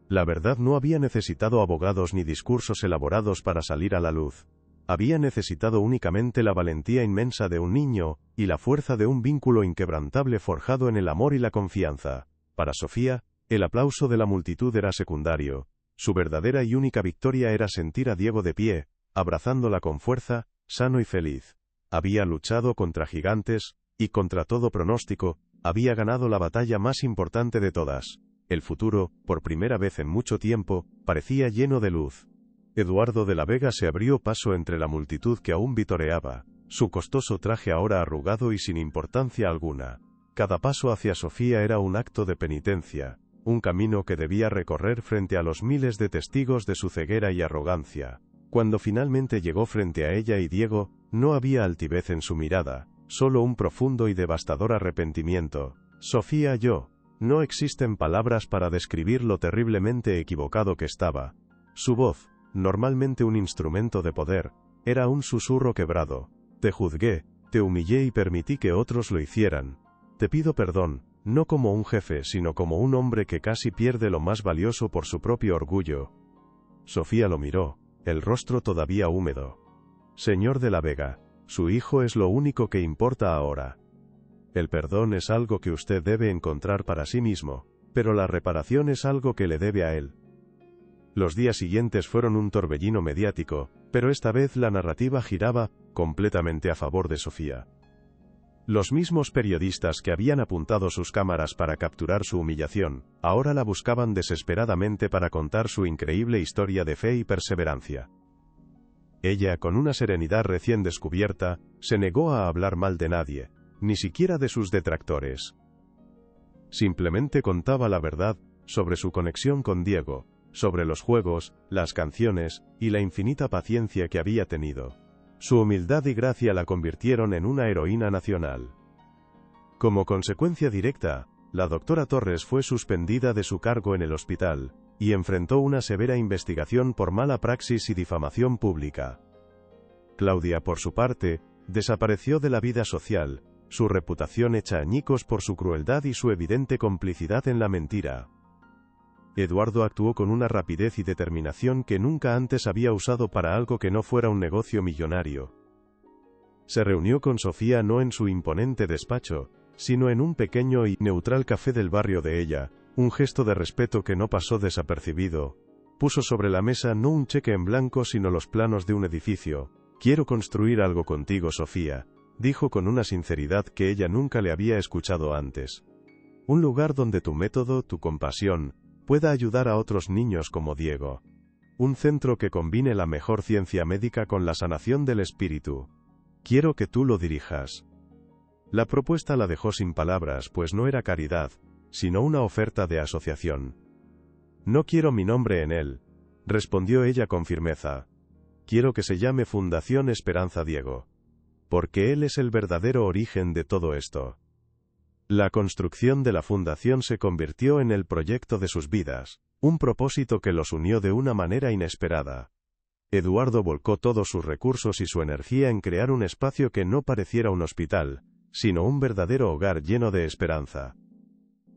La verdad no había necesitado abogados ni discursos elaborados para salir a la luz. Había necesitado únicamente la valentía inmensa de un niño, y la fuerza de un vínculo inquebrantable forjado en el amor y la confianza. Para Sofía, el aplauso de la multitud era secundario. Su verdadera y única victoria era sentir a Diego de pie, abrazándola con fuerza, sano y feliz. Había luchado contra gigantes, y contra todo pronóstico, había ganado la batalla más importante de todas. El futuro, por primera vez en mucho tiempo, parecía lleno de luz. Eduardo de la Vega se abrió paso entre la multitud que aún vitoreaba, su costoso traje ahora arrugado y sin importancia alguna. Cada paso hacia Sofía era un acto de penitencia, un camino que debía recorrer frente a los miles de testigos de su ceguera y arrogancia. Cuando finalmente llegó frente a ella y Diego, no había altivez en su mirada, solo un profundo y devastador arrepentimiento. Sofía, no existen palabras para describir lo terriblemente equivocado que estaba. Su voz, normalmente un instrumento de poder, era un susurro quebrado. Te juzgué, te humillé y permití que otros lo hicieran. Te pido perdón, no como un jefe sino como un hombre que casi pierde lo más valioso por su propio orgullo. Sofía lo miró, el rostro todavía húmedo. Señor de la Vega, su hijo es lo único que importa ahora. El perdón es algo que usted debe encontrar para sí mismo, pero la reparación es algo que le debe a él. Los días siguientes fueron un torbellino mediático, pero esta vez la narrativa giraba completamente a favor de Sofía. Los mismos periodistas que habían apuntado sus cámaras para capturar su humillación, ahora la buscaban desesperadamente para contar su increíble historia de fe y perseverancia. Ella, con una serenidad recién descubierta, se negó a hablar mal de nadie, ni siquiera de sus detractores. Simplemente contaba la verdad sobre su conexión con Diego, sobre los juegos, las canciones, y la infinita paciencia que había tenido. Su humildad y gracia la convirtieron en una heroína nacional. Como consecuencia directa, la doctora Torres fue suspendida de su cargo en el hospital, y enfrentó una severa investigación por mala praxis y difamación pública. Claudia, por su parte, desapareció de la vida social, su reputación hecha añicos por su crueldad y su evidente complicidad en la mentira. Eduardo actuó con una rapidez y determinación que nunca antes había usado para algo que no fuera un negocio millonario. Se reunió con Sofía no en su imponente despacho, sino en un pequeño y neutral café del barrio de ella, un gesto de respeto que no pasó desapercibido. Puso sobre la mesa no un cheque en blanco sino los planos de un edificio. «Quiero construir algo contigo, Sofía», dijo con una sinceridad que ella nunca le había escuchado antes. «Un lugar donde tu método, tu compasión, pueda ayudar a otros niños como Diego. Un centro que combine la mejor ciencia médica con la sanación del espíritu. Quiero que tú lo dirijas». La propuesta la dejó sin palabras, pues no era caridad, sino una oferta de asociación. «No quiero mi nombre en él», respondió ella con firmeza. «Quiero que se llame Fundación Esperanza Diego. Porque él es el verdadero origen de todo esto». La construcción de la fundación se convirtió en el proyecto de sus vidas, un propósito que los unió de una manera inesperada. Eduardo volcó todos sus recursos y su energía en crear un espacio que no pareciera un hospital, sino un verdadero hogar lleno de esperanza.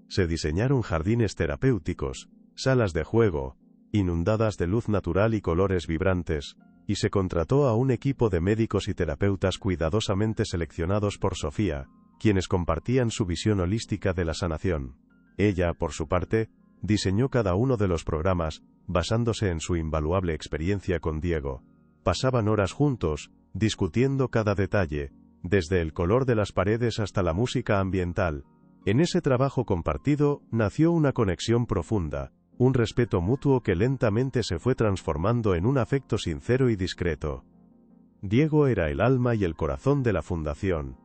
Se diseñaron jardines terapéuticos, salas de juego, inundadas de luz natural y colores vibrantes, y se contrató a un equipo de médicos y terapeutas cuidadosamente seleccionados por Sofía, quienes compartían su visión holística de la sanación. Ella, por su parte, diseñó cada uno de los programas, basándose en su invaluable experiencia con Diego. Pasaban horas juntos, discutiendo cada detalle, desde el color de las paredes hasta la música ambiental. En ese trabajo compartido, nació una conexión profunda, un respeto mutuo que lentamente se fue transformando en un afecto sincero y discreto. Diego era el alma y el corazón de la fundación.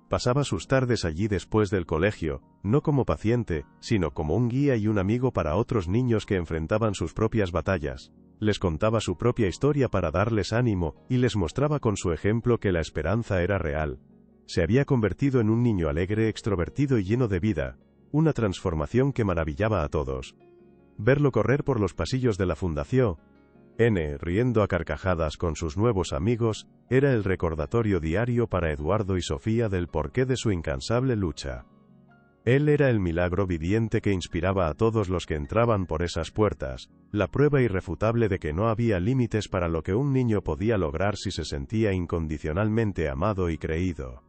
Pasaba sus tardes allí después del colegio, no como paciente, sino como un guía y un amigo para otros niños que enfrentaban sus propias batallas. Les contaba su propia historia para darles ánimo, y les mostraba con su ejemplo que la esperanza era real. Se había convertido en un niño alegre, extrovertido y lleno de vida, una transformación que maravillaba a todos. Verlo correr por los pasillos de la fundación, riendo a carcajadas con sus nuevos amigos, era el recordatorio diario para Eduardo y Sofía del porqué de su incansable lucha. Él era el milagro viviente que inspiraba a todos los que entraban por esas puertas, la prueba irrefutable de que no había límites para lo que un niño podía lograr si se sentía incondicionalmente amado y creído.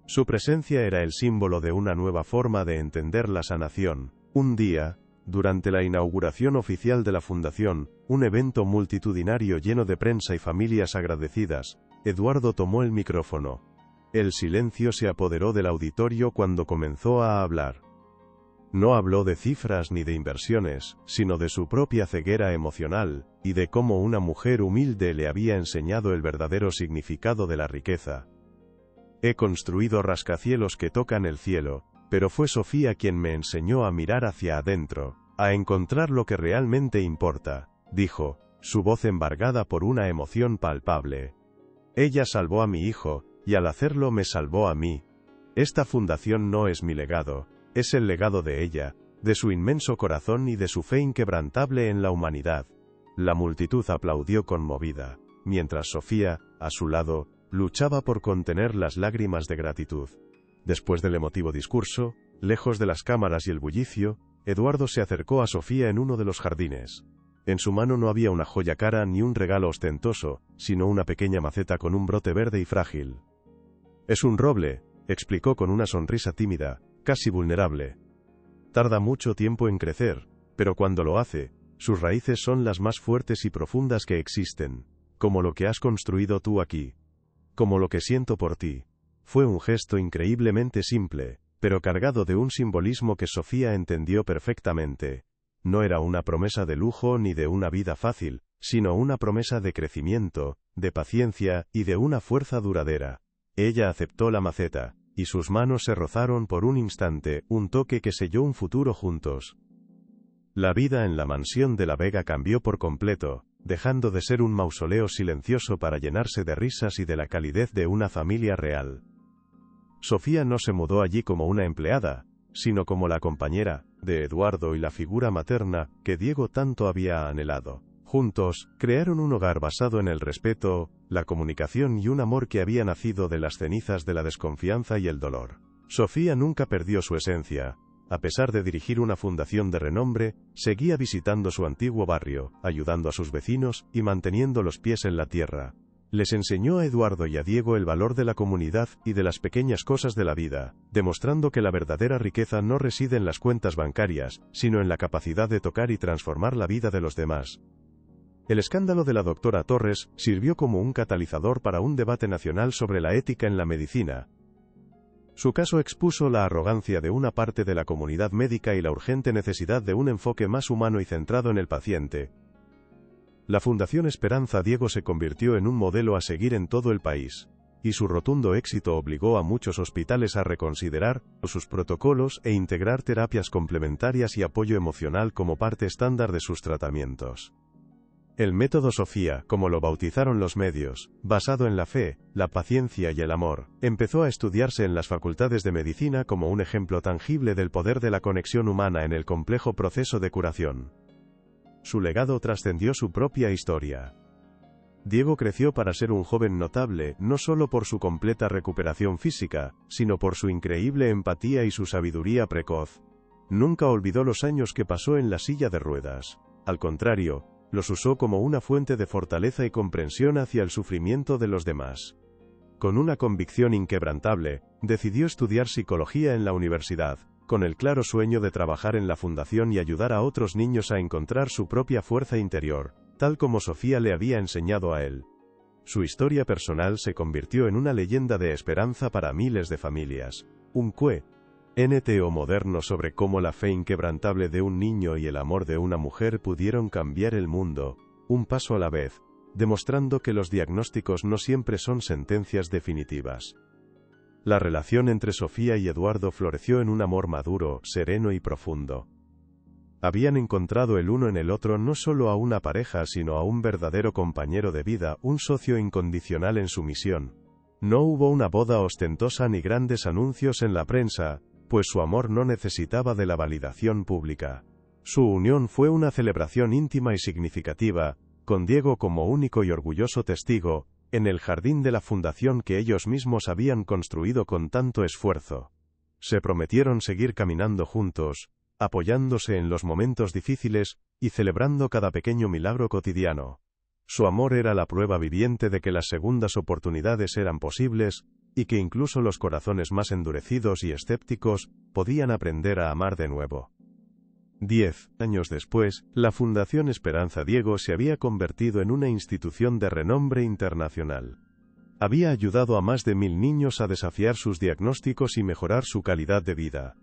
Su presencia era el símbolo de una nueva forma de entender la sanación. Un día, durante la inauguración oficial de la fundación, un evento multitudinario lleno de prensa y familias agradecidas, Eduardo tomó el micrófono. El silencio se apoderó del auditorio cuando comenzó a hablar. No habló de cifras ni de inversiones, sino de su propia ceguera emocional, y de cómo una mujer humilde le había enseñado el verdadero significado de la riqueza. He construido rascacielos que tocan el cielo, pero fue Sofía quien me enseñó a mirar hacia adentro, a encontrar lo que realmente importa, dijo, su voz embargada por una emoción palpable. Ella salvó a mi hijo, y al hacerlo me salvó a mí. Esta fundación no es mi legado, es el legado de ella, de su inmenso corazón y de su fe inquebrantable en la humanidad. La multitud aplaudió conmovida, mientras Sofía, a su lado, luchaba por contener las lágrimas de gratitud. Después del emotivo discurso, lejos de las cámaras y el bullicio, Eduardo se acercó a Sofía en uno de los jardines. En su mano no había una joya cara ni un regalo ostentoso, sino una pequeña maceta con un brote verde y frágil. «Es un roble», explicó con una sonrisa tímida, casi vulnerable. «Tarda mucho tiempo en crecer, pero cuando lo hace, sus raíces son las más fuertes y profundas que existen, como lo que has construido tú aquí. Como lo que siento por ti». Fue un gesto increíblemente simple, pero cargado de un simbolismo que Sofía entendió perfectamente. No era una promesa de lujo ni de una vida fácil, sino una promesa de crecimiento, de paciencia y de una fuerza duradera. Ella aceptó la maceta, y sus manos se rozaron por un instante, un toque que selló un futuro juntos. La vida en la mansión de la Vega cambió por completo, dejando de ser un mausoleo silencioso para llenarse de risas y de la calidez de una familia real. Sofía no se mudó allí como una empleada, sino como la compañera de Eduardo y la figura materna que Diego tanto había anhelado. Juntos, crearon un hogar basado en el respeto, la comunicación y un amor que había nacido de las cenizas de la desconfianza y el dolor. Sofía nunca perdió su esencia. A pesar de dirigir una fundación de renombre, seguía visitando su antiguo barrio, ayudando a sus vecinos y manteniendo los pies en la tierra. Les enseñó a Eduardo y a Diego el valor de la comunidad y de las pequeñas cosas de la vida, demostrando que la verdadera riqueza no reside en las cuentas bancarias, sino en la capacidad de tocar y transformar la vida de los demás. El escándalo de la doctora Torres sirvió como un catalizador para un debate nacional sobre la ética en la medicina. Su caso expuso la arrogancia de una parte de la comunidad médica y la urgente necesidad de un enfoque más humano y centrado en el paciente. La Fundación Esperanza Diego se convirtió en un modelo a seguir en todo el país, y su rotundo éxito obligó a muchos hospitales a reconsiderar sus protocolos e integrar terapias complementarias y apoyo emocional como parte estándar de sus tratamientos. El método Sofía, como lo bautizaron los medios, basado en la fe, la paciencia y el amor, empezó a estudiarse en las facultades de medicina como un ejemplo tangible del poder de la conexión humana en el complejo proceso de curación. Su legado trascendió su propia historia. Diego creció para ser un joven notable, no solo por su completa recuperación física, sino por su increíble empatía y su sabiduría precoz. Nunca olvidó los años que pasó en la silla de ruedas. Al contrario, los usó como una fuente de fortaleza y comprensión hacia el sufrimiento de los demás. Con una convicción inquebrantable, decidió estudiar psicología en la universidad, con el claro sueño de trabajar en la fundación y ayudar a otros niños a encontrar su propia fuerza interior, tal como Sofía le había enseñado a él. Su historia personal se convirtió en una leyenda de esperanza para miles de familias. Un QNTO moderno sobre cómo la fe inquebrantable de un niño y el amor de una mujer pudieron cambiar el mundo, un paso a la vez, demostrando que los diagnósticos no siempre son sentencias definitivas. La relación entre Sofía y Eduardo floreció en un amor maduro, sereno y profundo. Habían encontrado el uno en el otro no solo a una pareja sino a un verdadero compañero de vida, un socio incondicional en su misión. No hubo una boda ostentosa ni grandes anuncios en la prensa, pues su amor no necesitaba de la validación pública. Su unión fue una celebración íntima y significativa, con Diego como único y orgulloso testigo, en el jardín de la fundación que ellos mismos habían construido con tanto esfuerzo. Se prometieron seguir caminando juntos, apoyándose en los momentos difíciles, y celebrando cada pequeño milagro cotidiano. Su amor era la prueba viviente de que las segundas oportunidades eran posibles, y que incluso los corazones más endurecidos y escépticos podían aprender a amar de nuevo. 10 años después, la Fundación Esperanza Diego se había convertido en una institución de renombre internacional. Había ayudado a más de 1000 niños a desafiar sus diagnósticos y mejorar su calidad de vida.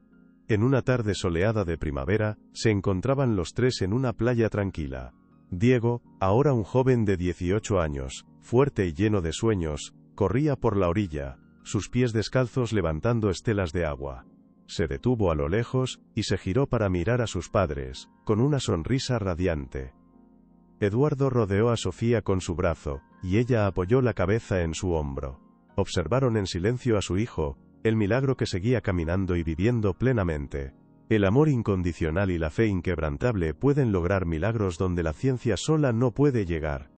En una tarde soleada de primavera, se encontraban los tres en una playa tranquila. Diego, ahora un joven de 18 años, fuerte y lleno de sueños, corría por la orilla, sus pies descalzos levantando estelas de agua. Se detuvo a lo lejos, y se giró para mirar a sus padres, con una sonrisa radiante. Eduardo rodeó a Sofía con su brazo, y ella apoyó la cabeza en su hombro. Observaron en silencio a su hijo, el milagro que seguía caminando y viviendo plenamente. El amor incondicional y la fe inquebrantable pueden lograr milagros donde la ciencia sola no puede llegar.